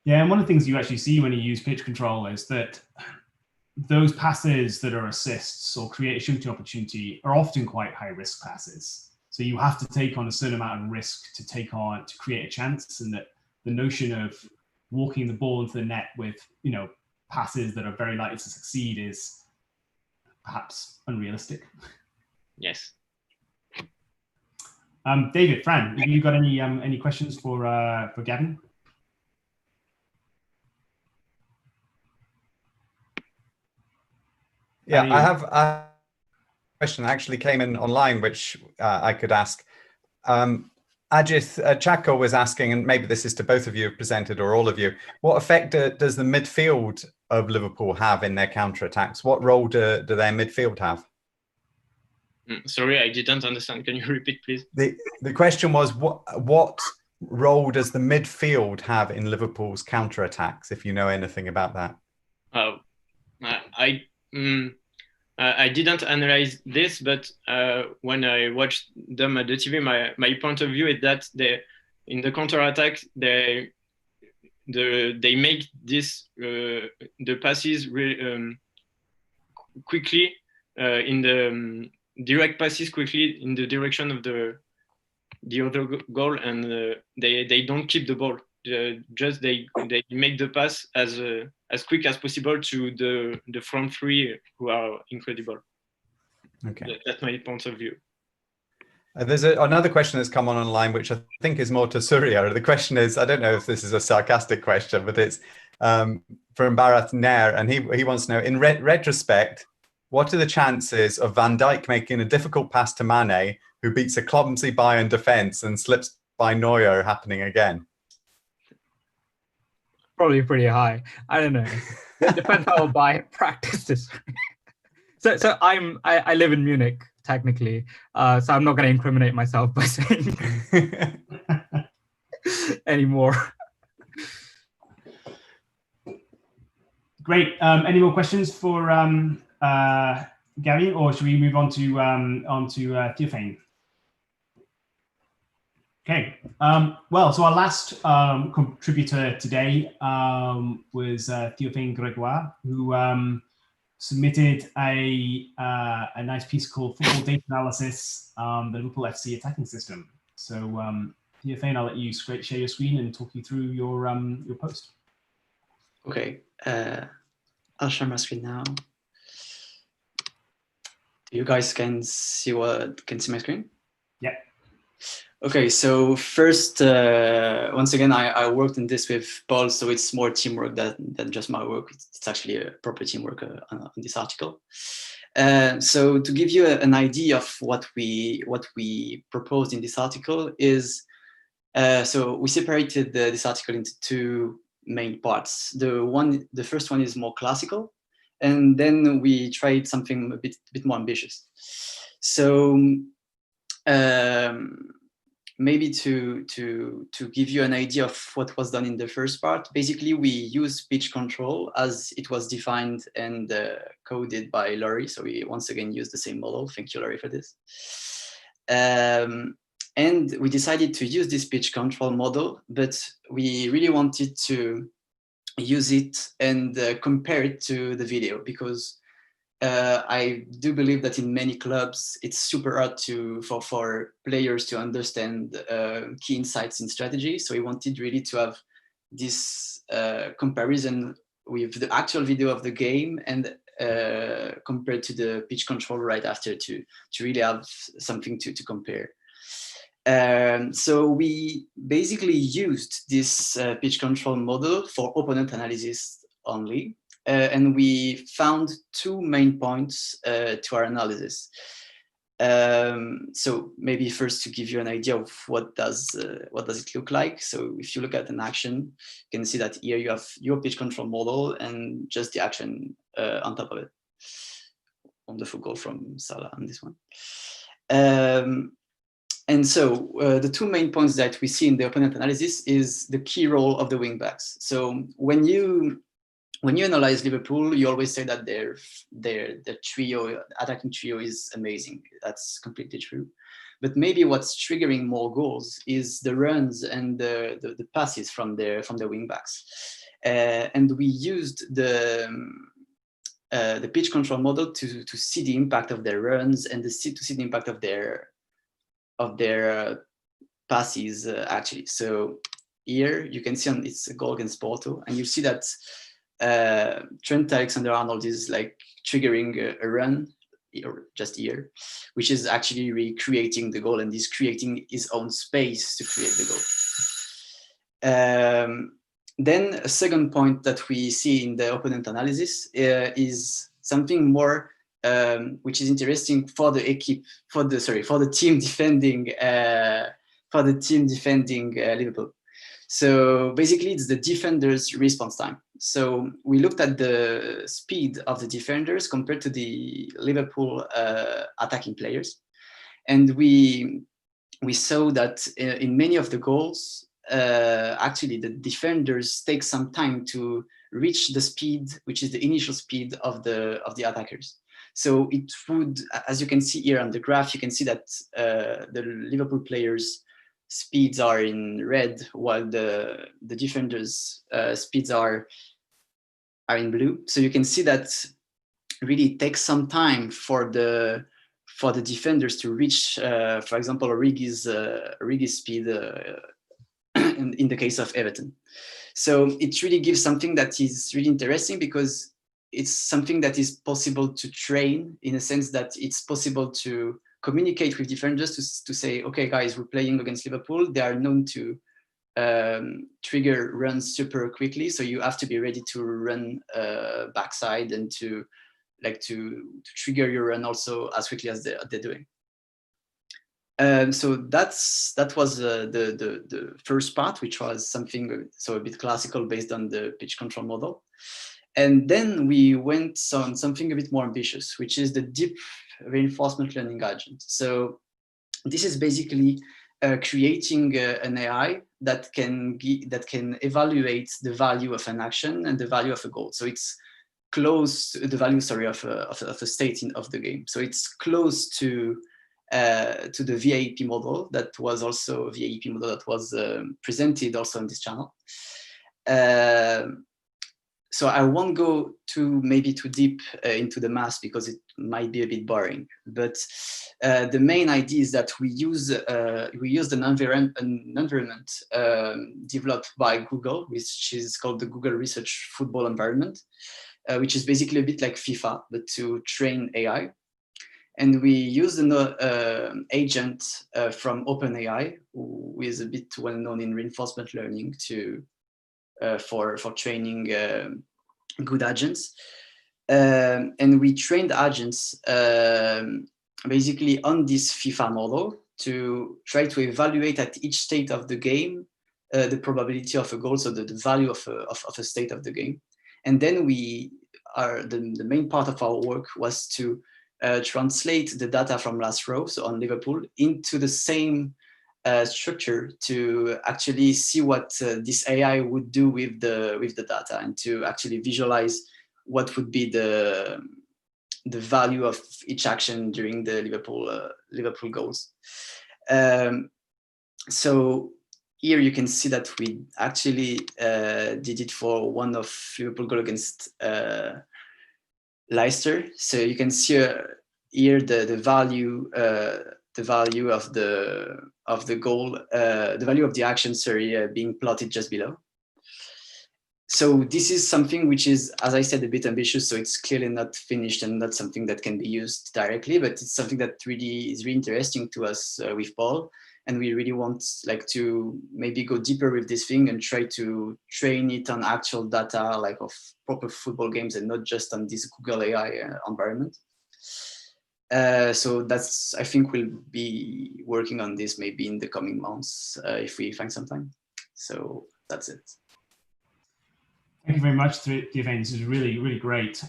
Speaker 2: Yeah, and one of the things you actually see when you use pitch control is that those passes that are assists or create a shooting opportunity are often quite high risk passes. So you have to take on a certain amount of risk to create a chance, and that the notion of walking the ball into the net with, passes that are very likely to succeed is perhaps unrealistic.
Speaker 4: Yes.
Speaker 2: David, Fran, have you got any questions for Gabin?
Speaker 1: Yeah, I have a question that actually came in online, which I could ask. Ajith Chako was asking, and maybe this is to both of you presented or all of you, what effect does the midfield of Liverpool have in their counter-attacks? What role do their midfield have?
Speaker 4: Sorry, I didn't understand. Can you repeat, please?
Speaker 1: The question was, what role does the midfield have in Liverpool's counter-attacks, if you know anything about that?
Speaker 4: I didn't analyze this, but when I watched them at the TV, my point of view is that in the counter-attack, they make this the passes quickly in the direct passes quickly in the direction of the other goal, and they don't keep the ball. Just they make the pass as quick as possible to the front three, who are incredible.
Speaker 1: Okay,
Speaker 4: that's my point of view.
Speaker 1: There's another question that's come on online, which I think is more to Surya. The question is, I don't know if this is a sarcastic question, but it's from Bharat Nair, and he wants to know, in retrospect, what are the chances of Van Dijk making a difficult pass to Mane, who beats a clumsy Bayern defense and slips by Neuer, happening again?
Speaker 3: Probably pretty high. I don't know. It depends how Bayern practices. So I live in Munich technically, so I'm not going to incriminate myself by saying anymore.
Speaker 2: Great. Any more questions for Gary, or should we move on to Theophane? Okay. Well, so our last contributor today was Theophane Gregoir, who submitted a nice piece called Football Data Analysis, the Liverpool FC attacking system. So Theophane, I'll let you share your screen and talk you through your post.
Speaker 5: Okay. I'll share my screen now. You guys can see my screen?
Speaker 2: Yeah.
Speaker 5: Okay, so first, once again, I worked in this with Paul, so it's more teamwork than just my work. It's actually a proper teamwork on this article. So to give you an idea of what we proposed in this article is, so we separated this article into two main parts. The first one is more classical, and then we tried something a bit more ambitious. So maybe to give you an idea of what was done in the first part, basically we use pitch control as it was defined and coded by Laurie. So we once again use the same model. Thank you, Laurie, for this. And we decided to use this pitch control model, but we really wanted to use it and compare it to the video, because I do believe that in many clubs it's super hard for players to understand key insights in strategy. So we wanted really to have this comparison with the actual video of the game and compared to the pitch control right after to really have something to compare. So we basically used this pitch control model for opponent analysis only. And we found two main points to our analysis. So maybe first to give you an idea of what does it look like. So if you look at an action, you can see that here you have your pitch control model and just the action on top of it. Wonderful goal from Salah on this one. And so the two main points that we see in the opponent analysis is the key role of the wing backs. So when you analyze Liverpool, you always say that their attacking trio is amazing. That's completely true. But maybe what's triggering more goals is the runs and the passes from the wing backs. And we used the pitch control model to see the impact of their runs and to see the impact of their passes actually. So here you can see it's a goal against Porto, and you see that Trent Alexander-Arnold is like triggering a run just here, which is actually recreating the goal and is creating his own space to create the goal. Then a second point that we see in the opponent analysis is something more which is interesting for the team defending Liverpool. So basically, it's the defenders' response time. So we looked at the speed of the defenders compared to the Liverpool attacking players, and we saw that in many of the goals, actually the defenders take some time to reach the speed, which is the initial speed of the attackers. So it would, as you can see here on the graph, you can see that the Liverpool players' speeds are in red, while the defenders' speeds are in blue. So you can see that really it takes some time for the defenders to reach, for example, Origi's speed in the case of Everton. So it really gives something that is really interesting, because it's something that is possible to train, in a sense that it's possible to communicate with defenders to say, okay, guys, we're playing against Liverpool. They are known to trigger runs super quickly, so you have to be ready to run backside and to trigger your run also as quickly as they're doing. So that was the first part, which was something a bit classical based on the pitch control model. And then we went on something a bit more ambitious, which is the deep reinforcement learning agent. So this is basically creating an AI that can evaluate the value of an action and the value of a goal. So it's close to the value, of a state of the game. So it's close to the VAEP model that was presented also on this channel. So I won't go too deep into the math, because it might be a bit boring. But the main idea is that we used an environment developed by Google, which is called the Google Research Football Environment, which is basically a bit like FIFA, but to train AI. And we used an agent from OpenAI, who is a bit well known in reinforcement learning for training good agents. And we trained agents basically on this FIFA model to try to evaluate at each state of the game the probability of a goal, so the value of a state of the game. And then the main part of our work was to translate the data from last row, so on Liverpool, into the same structure to actually see what this AI would do with the data, and to actually visualize what would be the value of each action during the Liverpool goals. So here you can see that we actually did it for one of Liverpool goal against Leicester. So you can see here the value of the goal, the value of the action, being plotted just below. So this is something which is, as I said, a bit ambitious. So it's clearly not finished and not something that can be used directly, but it's something that really is really interesting to us with Paul. And we really want to maybe go deeper with this thing and try to train it on actual data, of proper football games, and not just on this Google AI environment. So that's, I think we'll be working on this maybe in the coming months if we find some time. So that's it.
Speaker 2: Thank you very much, Theophane. This is really, really great.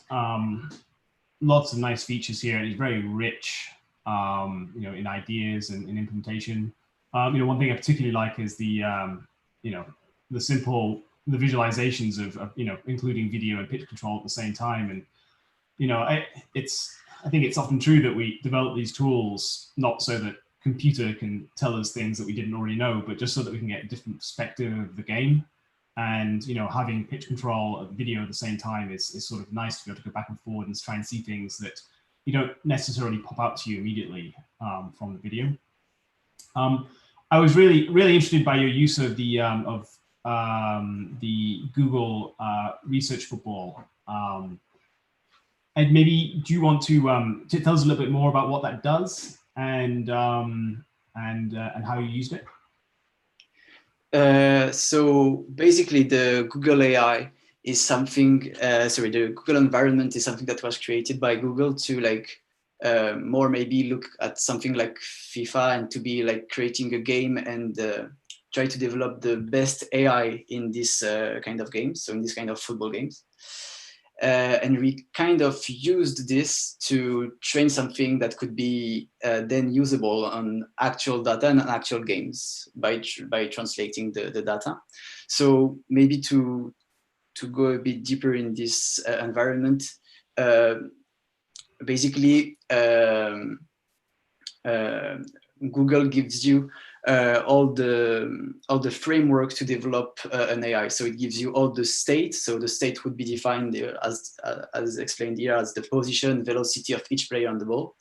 Speaker 2: Lots of nice features here. It's very rich, in ideas and in implementation. One thing I particularly like is the visualizations of including video and pitch control at the same time. And I think it's often true that we develop these tools not so that computer can tell us things that we didn't already know, but just so that we can get a different perspective of the game. And having pitch control and video at the same time is sort of nice to be able to go back and forward and try and see things that you don't necessarily pop out to you immediately from the video. I was really, really interested by your use of the Google Research Football And maybe do you want to tell us a little bit more about what that does and how you used it?
Speaker 5: So basically, the Google AI is something. The Google environment is something that was created by Google to more maybe look at something like FIFA and to be like creating a game and try to develop the best AI in this kind of games, so in this kind of football games. And we kind of used this to train something that could be then usable on actual data and actual games by translating the data. So maybe to go a bit deeper in this environment, basically Google gives you all the framework to develop an AI. So it gives you all the state. So the state would be defined as explained here as the position, velocity of each player on the ball.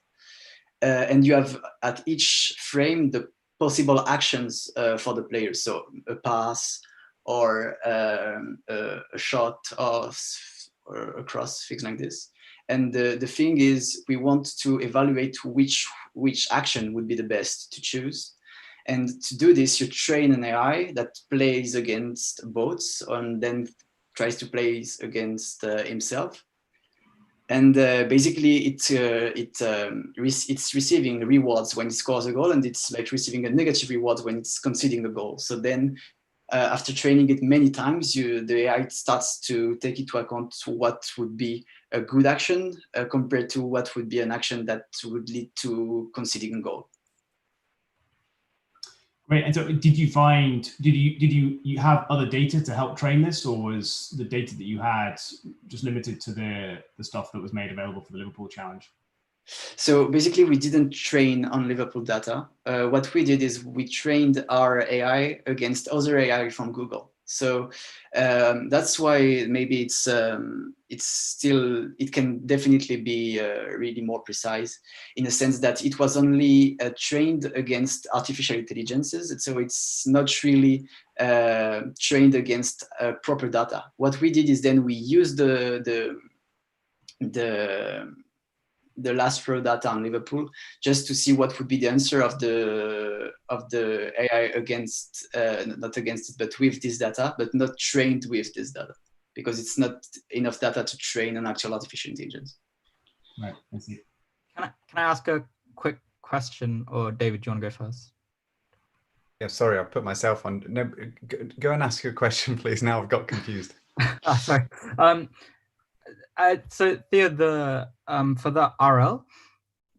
Speaker 5: And you have at each frame the possible actions for the player. So a pass or a shot or a cross, things like this. And the thing is, we want to evaluate which action would be the best to choose. And to do this, you train an AI that plays against bots and then tries to play against himself. And basically, it's receiving rewards when it scores a goal, and it's like receiving a negative reward when it's conceding a goal. So then, after training it many times, the AI starts to take into account what would be a good action compared to what would be an action that would lead to conceding a goal.
Speaker 2: Great. And so did you have other data to help train this, or was the data that you had just limited to the stuff that was made available for the Liverpool Challenge?
Speaker 5: So basically, we didn't train on Liverpool data. What we did is we trained our AI against other AI from Google. So that's why maybe it can definitely be really more precise in the sense that it was only trained against artificial intelligences. So it's not really trained against proper data. What we did is then we used the last row data on Liverpool just to see what would be the answer of the AI against, not against it, but with this data, but not trained with this data, because it's not enough data to train an actual artificial intelligence.
Speaker 2: Right, I see.
Speaker 3: Can I ask a quick question, or David, do you want to go first?
Speaker 1: Yeah, sorry, I put myself on. No, go and ask your question, please. Now I've got confused.
Speaker 3: Sorry. So Theo, for the RL,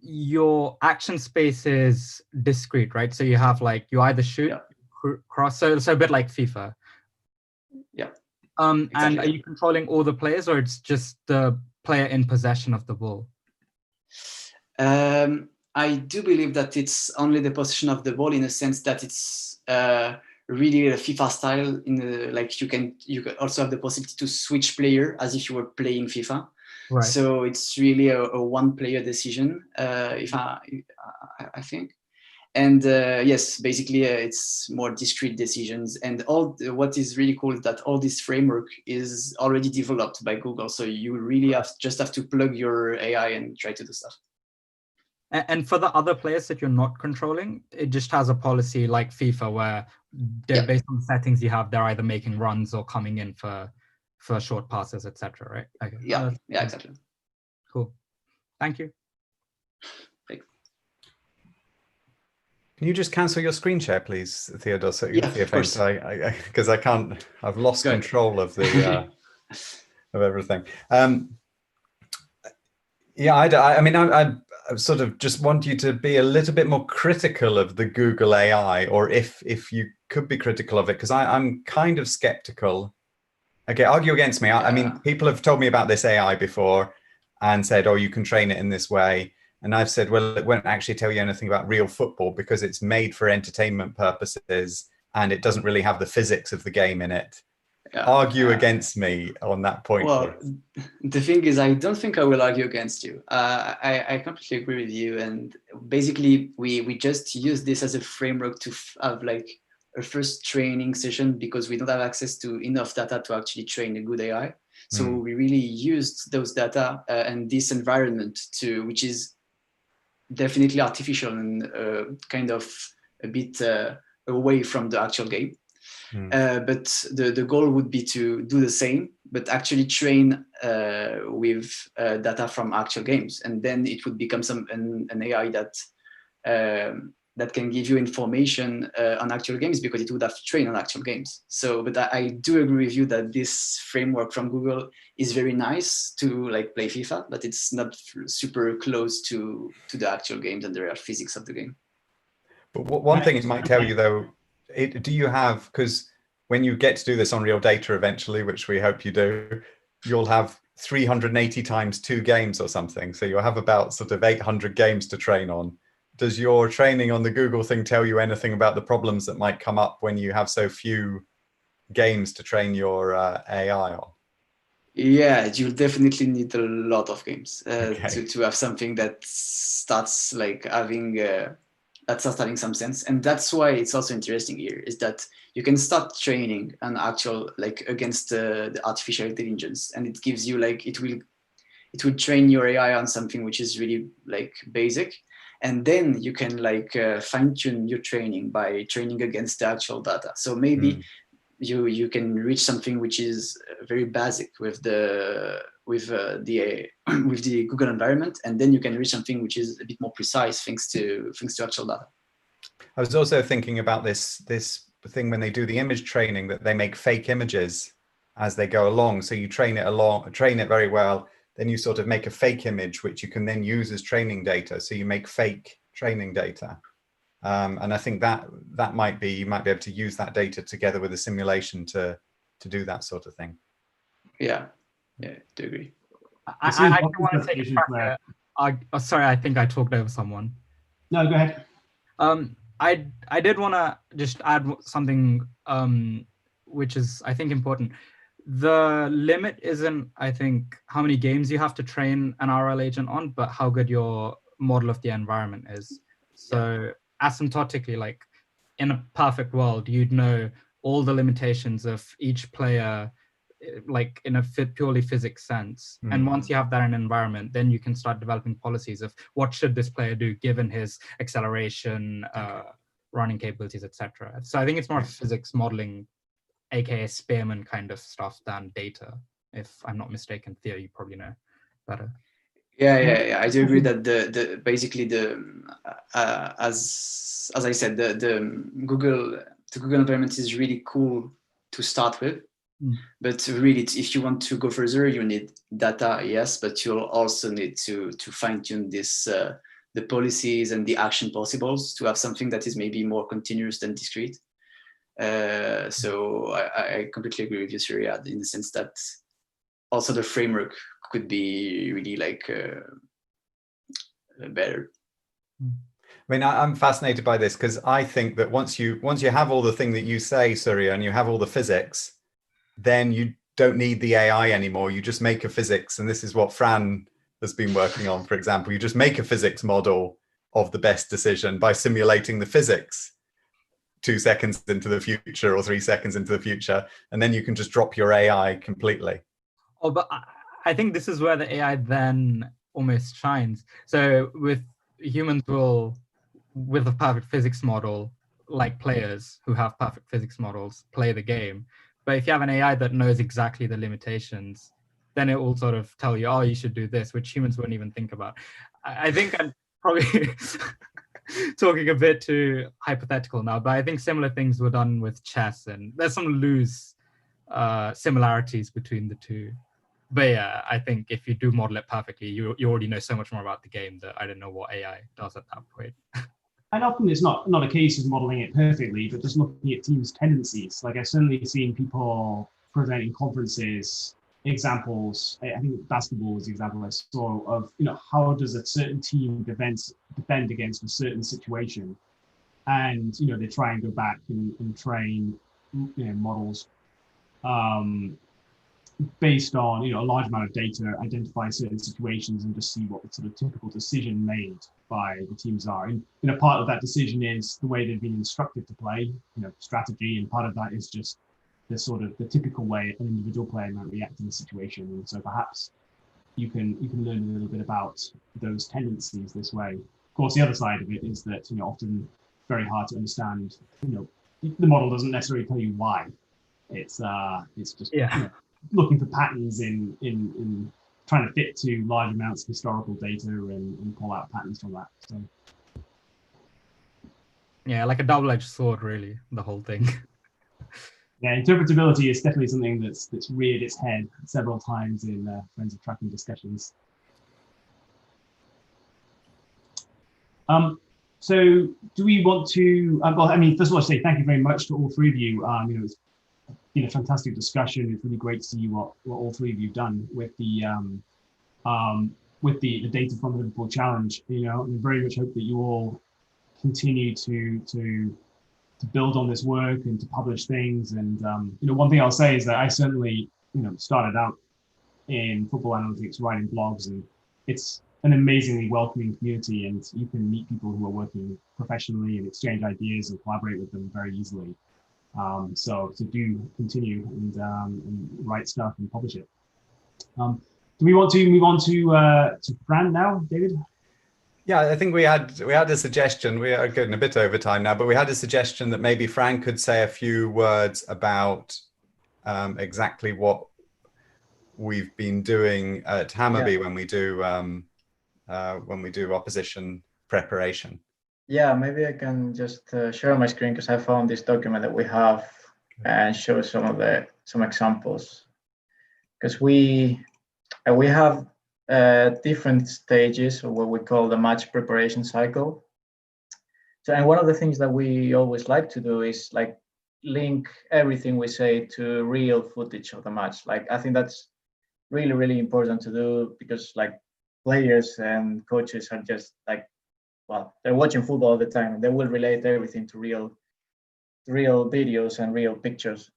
Speaker 3: your action space is discrete, right? So you have you either shoot, cross, so a bit like FIFA.
Speaker 5: Yeah.
Speaker 3: Exactly. And are you controlling all the players, or it's just the player in possession of the ball?
Speaker 5: I do believe that it's only the possession of the ball, in a sense that it's really a FIFA style. You can also have the possibility to switch player as if you were playing FIFA. Right. So it's really a one-player decision, if I think. And yes, basically it's more discrete decisions. And what is really cool is that all this framework is already developed by Google. So you really just have to plug your AI and try to do stuff.
Speaker 3: And for the other players that you're not controlling, it just has a policy like FIFA where based on the settings you have, they're either making runs or coming in for short passes, etc. Right? Okay.
Speaker 5: Yeah, exactly.
Speaker 3: Cool. Thank you.
Speaker 5: Thanks.
Speaker 1: Can you just cancel your screen share, please, Theodore? So
Speaker 5: yeah, of course.
Speaker 1: Because I can't. I've lost control of the of everything. Yeah, I mean, I sort of just want you to be a little bit more critical of the Google AI, or if you could be critical of it, because I'm kind of skeptical. Okay, argue against me. I mean, people have told me about this AI before and said, oh, you can train it in this way. And I've said, well, it won't actually tell you anything about real football because it's made for entertainment purposes and it doesn't really have the physics of the game in it. Argue against me on that point.
Speaker 5: Well, the thing is, I don't think I will argue against you. I completely agree with you. And basically, we just use this as a framework to have a first training session because we don't have access to enough data to actually train a good AI. So we really used those data and this environment which is definitely artificial and kind of a bit away from the actual game. But the goal would be to do the same, but actually train with data from actual games, and then it would become an AI that can give you information on actual games, because it would have to train on actual games. So, but I do agree with you that this framework from Google is very nice to like play FIFA, but it's not super close to the actual games and the real physics of the game.
Speaker 1: But one thing it might tell you though, do you have, because when you get to do this on real data eventually, which we hope you do, you'll have 380 times 2 games or something. So you'll have about sort of 800 games to train on. Does your training on the Google thing tell you anything about the problems that might come up when you have so few games to train your AI on?
Speaker 5: Yeah, you'll definitely need a lot of games to have something that starts like having some sense. And that's why it's also interesting here, is that you can start training an actual like against the artificial intelligence, and it gives you like it will train your AI on something which is really like basic. And then you can like fine-tune your training by training against the actual data. So maybe you can reach something which is very basic with the Google environment, and then you can reach something which is a bit more precise thanks to actual data.
Speaker 1: I was also thinking about this thing when they do the image training, that they make fake images as they go along. So you train it very well. Then you sort of make a fake image, which you can then use as training data. So you make fake training data. And I think that might be, you might be able to use that data together with a simulation to do that sort of thing.
Speaker 5: Yeah, I do agree.
Speaker 3: I want to take a crack at, sorry, I think I talked over someone.
Speaker 2: No, go ahead.
Speaker 3: I did want to just add something which is, I think, important. The limit isn't, I think, how many games you have to train an RL agent on, but how good your model of the environment is. So asymptotically, like in a perfect world, you'd know all the limitations of each player, like in a purely physics sense. And once you have that in an environment, then you can start developing policies of what should this player do given his acceleration, running capabilities, etc. So I think it's more physics modeling, aka Spearman kind of stuff, than data. If I'm not mistaken, Theo, you probably know better.
Speaker 5: Yeah. I do agree that basically as I said, the Google environment is really cool to start with. But really, if you want to go further, you need data, yes, but you'll also need to fine-tune this the policies and the action possibles to have something that is maybe more continuous than discrete. So I completely agree with you, Surya, in the sense that also the framework could be really like better.
Speaker 1: I mean, I'm fascinated by this because I think that once you have all the thing that you say, Surya, and you have all the physics, then you don't need the AI anymore. You just make a physics, and this is what Fran has been working on, for example. You just make a physics model of the best decision by simulating the physics 2 seconds into the future or 3 seconds into the future, and then you can just drop your AI completely.
Speaker 3: Oh, but I think this is where the AI then almost shines. So with humans with a perfect physics model, like players who have perfect physics models, play the game. But if you have an AI that knows exactly the limitations, then it will sort of tell you, oh, you should do this, which humans wouldn't even think about. I think I'm probably talking a bit too hypothetical now, but I think similar things were done with chess, and there's some loose similarities between the two. But yeah, I think if you do model it perfectly, you already know so much more about the game that I don't know what AI does at that point.
Speaker 2: And often it's not a case of modeling it perfectly, but just looking at teams' tendencies. Like I've certainly seen people presenting conferences, examples. I think basketball was the example I saw of, how does a certain team defend against a certain situation, and they try and go back and train models based on a large amount of data, identify certain situations and just see what the sort of typical decision made by the teams are. And a part of that decision is the way they've been instructed to play, strategy, and part of that is just sort of the typical way an individual player might react in a situation. And so perhaps you can learn a little bit about those tendencies this way. Of course, the other side of it is that, often very hard to understand. The model doesn't necessarily tell you why. It's just looking for patterns in trying to fit to large amounts of historical data and pull out patterns from that. So
Speaker 3: yeah, like a double-edged sword, really, the whole thing.
Speaker 2: Yeah, interpretability is definitely something that's reared its head several times in forensic tracking discussions. So do we want to, well, I mean, first of all, I say thank you very much to all three of you. It's been a fantastic discussion. It's really great to see what all three of you have done with the data from the Liverpool Challenge. I very much hope that you all continue to build on this work and to publish things. And one thing I'll say is that I certainly started out in football analytics writing blogs, and it's an amazingly welcoming community, and you can meet people who are working professionally and exchange ideas and collaborate with them very easily. So do continue and write stuff and publish it. Do we want to move on to Fran now, David?
Speaker 1: Yeah, I think we had a suggestion. We are getting a bit over time now, but we had a suggestion that maybe Fran could say a few words about exactly what we've been doing at Hammarby when we do opposition preparation.
Speaker 6: Yeah, maybe I can just share my screen because I found this document that we have and show some examples. Because we have different stages of what we call the match preparation cycle. So, and one of the things that we always like to do is like link everything we say to real footage of the match. Like, I think that's really, really important to do because like players and coaches are just like, well, they're watching football all the time and they will relate everything to real videos and real pictures.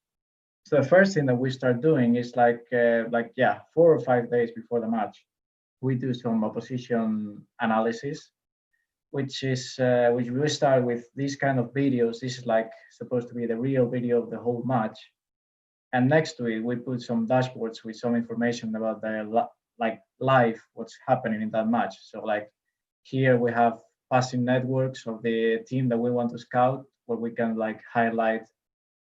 Speaker 6: So the first thing that we start doing is 4 or 5 days before the match, we do some opposition analysis, which we start with these kind of videos. This is like supposed to be the real video of the whole match. And next to it, we put some dashboards with some information about the live what's happening in that match. So like here we have passing networks of the team that we want to scout, where we can like highlight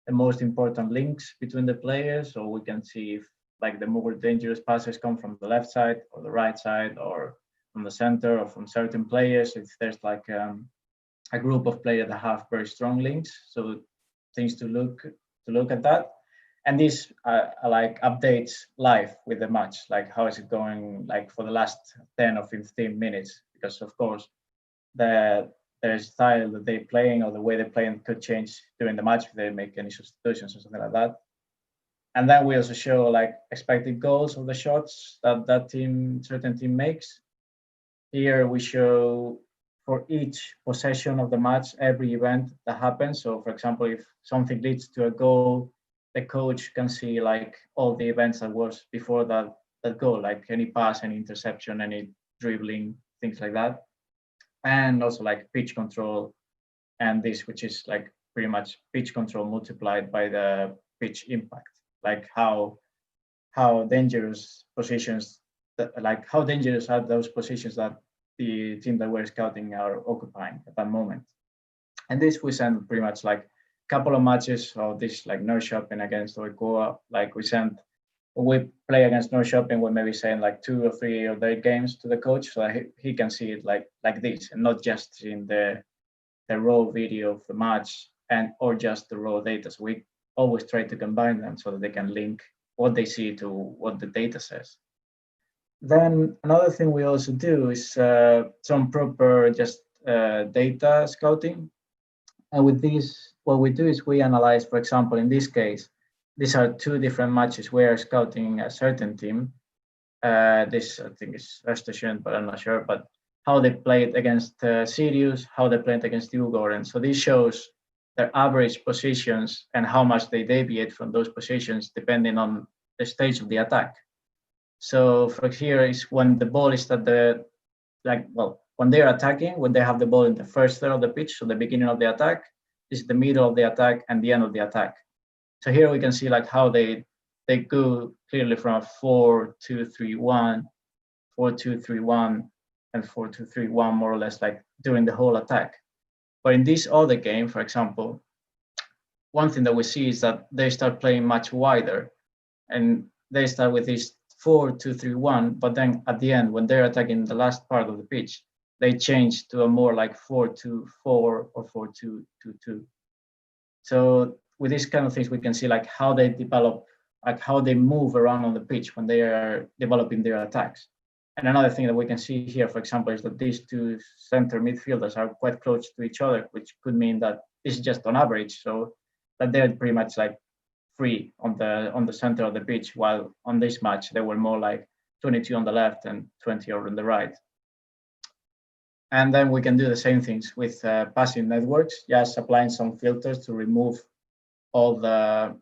Speaker 6: the most important links between the players, so we can see if like the more dangerous passes come from the left side or the right side or from the center or from certain players. If there's like a group of players that have very strong links, so things to look at that. And this like updates live with the match, like how is it going like for the last 10 or 15 minutes, because of course their style that they're playing or the way they're playing could change during the match if they make any substitutions or something like that. And then we also show like expected goals of the shots that certain team makes. Here we show for each possession of the match, every event that happens. So for example, if something leads to a goal, the coach can see like all the events that was before that goal, like any pass, any interception, any dribbling, things like that. And also like pitch control, and this, which is like pretty much pitch control multiplied by the pitch impact, like how dangerous positions, how dangerous are those positions that the team that we're scouting are occupying at that moment. And this we send pretty much like a couple of matches of this, like Norrköping against Gregoir. Like we play against Norrköping, we maybe send like 2 or 3 of their games to the coach so that he can see it like this, and not just in the raw video of the match or just the raw data. So we always try to combine them so that they can link what they see to what the data says. Then another thing we also do is some proper data scouting. And with this, what we do is we analyze, for example, in this case, these are 2 different matches. We are scouting a certain team. This I think is Östersund, but I'm not sure. But how they played against Sirius, how they played against Djurgården. So this shows their average positions and how much they deviate from those positions depending on the stage of the attack. So for here is when the ball is at when they're attacking, when they have the ball in the first third of the pitch, so the beginning of the attack, this is the middle of the attack and the end of the attack. So here we can see like how they go clearly from a 4-2-3-1, 4-2-3-1, and 4-2-3-1 more or less like during the whole attack. But in this other game, for example, one thing that we see is that they start playing much wider, and they start with this 4-2-3-1, but then at the end, when they're attacking the last part of the pitch, they change to a more like 4-2-4 or 4-2-2-2. So with these kind of things, we can see like how they develop, like how they move around on the pitch when they are developing their attacks. And another thing that we can see here, for example, is that these two center midfielders are quite close to each other, which could mean that this is just on average, so that they're pretty much like free on the center of the pitch, while on this match they were more like 22 on the left and 20 over on the right. And then we can do the same things with passing networks, just applying some filters to remove all the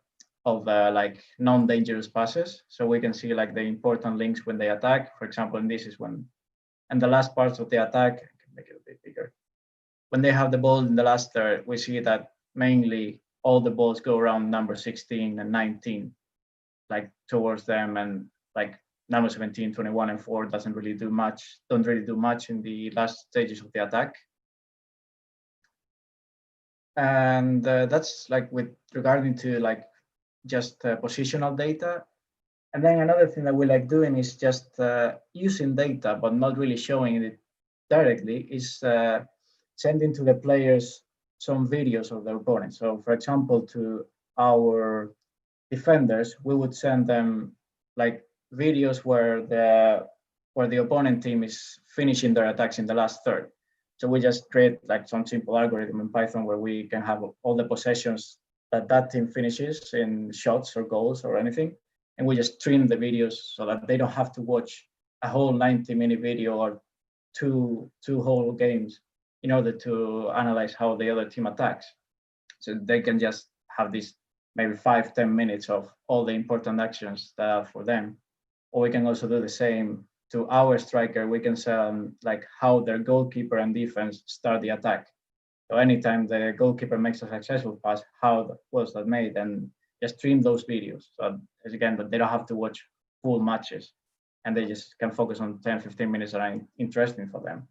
Speaker 6: like non-dangerous passes. So we can see like the important links when they attack. For example, and this is when, and the last parts of the attack, I can make it a bit bigger. When they have the ball in the last third, we see that mainly all the balls go around number 16 and 19, like towards them, and like number 17, 21, and 4 don't really do much in the last stages of the attack. And that's like with regarding to like just positional data. And then another thing that we like doing is just using data, but not really showing it directly, is sending to the players some videos of their opponents. So for example, to our defenders, we would send them like videos where the opponent team is finishing their attacks in the last third. So we just create like some simple algorithm in Python where we can have all the possessions that team finishes in shots or goals or anything. And we just trim the videos so that they don't have to watch a whole 90-minute video or two whole games in order to analyze how the other team attacks. So they can just have this maybe 5-10 minutes of all the important actions that are for them. Or we can also do the same to our striker. We can send like how their goalkeeper and defense start the attack. So anytime the goalkeeper makes a successful pass, how was that made? And just stream those videos. So again, but they don't have to watch full matches, and they just can focus on 10-15 minutes that are interesting for them.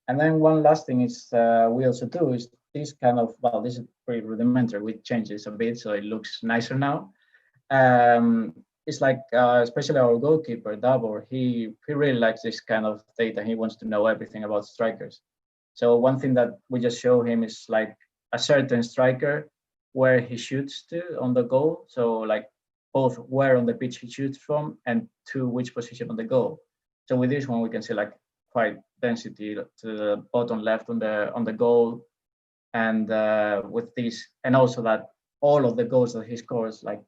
Speaker 6: And then one last thing is we also do is this kind of, well, this is pretty rudimentary. We change this a bit so it looks nicer now. It's like, especially our goalkeeper, Davor, he really likes this kind of data. He wants to know everything about strikers. So one thing that we just show him is like a certain striker, where he shoots to on the goal. So like both where on the pitch he shoots from and to which position on the goal. So with this one, we can see like quite density to the bottom left on the goal. And with this, and also that all of the goals that he scores, like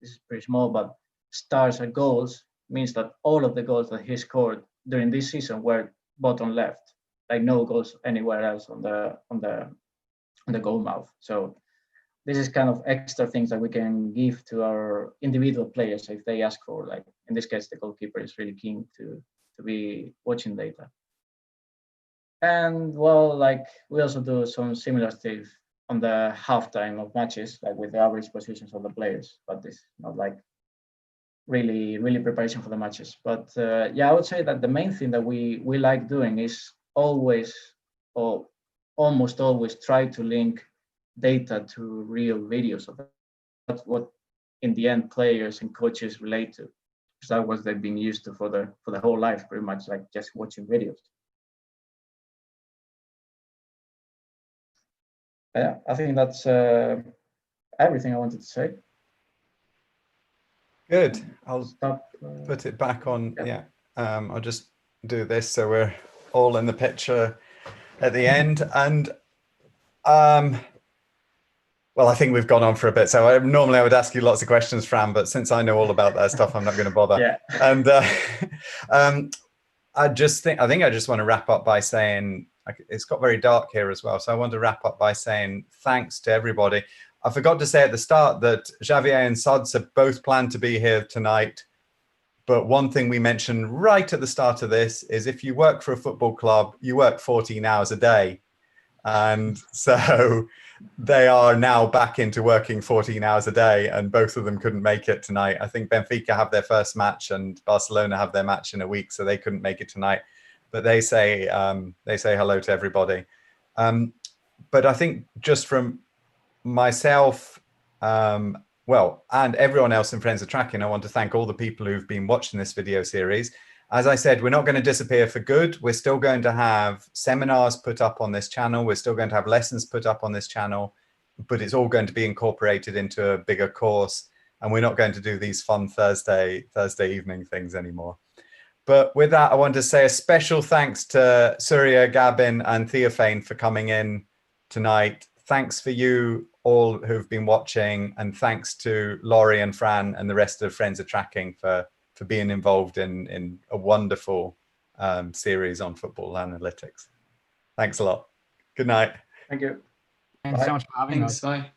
Speaker 6: this is pretty small, but stars and goals means that all of the goals that he scored during this season were bottom left, like no goals anywhere else on the goal mouth. So this is kind of extra things that we can give to our individual players if they ask for, like in this case, the goalkeeper is really keen to be watching data. And well, like we also do some similar stuff on the halftime of matches, like with the average positions of the players, but this is not like really preparation for the matches. But yeah, I would say that the main thing that we like doing is always, or almost always, try to link data to real videos of it. That's what in the end players and coaches relate to, because that was they've been used to for the whole life, pretty much, like just watching videos. Yeah, I think that's everything I wanted to say.
Speaker 1: Good. I'll put it back on. Yeah. I'll just do this so we're all in the picture at the end. And well, I think we've gone on for a bit. So normally I would ask you lots of questions, Fran, but since I know all about that stuff, I'm not going to bother.
Speaker 6: Yeah.
Speaker 1: And I think I just want to wrap up by saying, it's got very dark here as well. So I want to wrap up by saying thanks to everybody. I forgot to say at the start that Javier and Suds have both planned to be here tonight. But one thing we mentioned right at the start of this is if you work for a football club, you work 14 hours a day. And so they are now back into working 14 hours a day, and both of them couldn't make it tonight. I think Benfica have their first match and Barcelona have their match in a week, so they couldn't make it tonight. But they say hello to everybody. But I think just from myself, well, and everyone else in Friends of Tracking, I want to thank all the people who've been watching this video series. As I said, we're not going to disappear for good. We're still going to have seminars put up on this channel. We're still going to have lessons put up on this channel, but it's all going to be incorporated into a bigger course. And we're not going to do these fun Thursday evening things anymore. But with that, I want to say a special thanks to Surya, Gabin, and Theophane for coming in tonight. Thanks for you all who've been watching, and thanks to Laurie and Fran and the rest of Friends of Tracking for being involved in a wonderful series on football analytics. Thanks a lot. Good night.
Speaker 6: Thank you.
Speaker 3: Thanks so much for having us.
Speaker 5: Thanks, bye.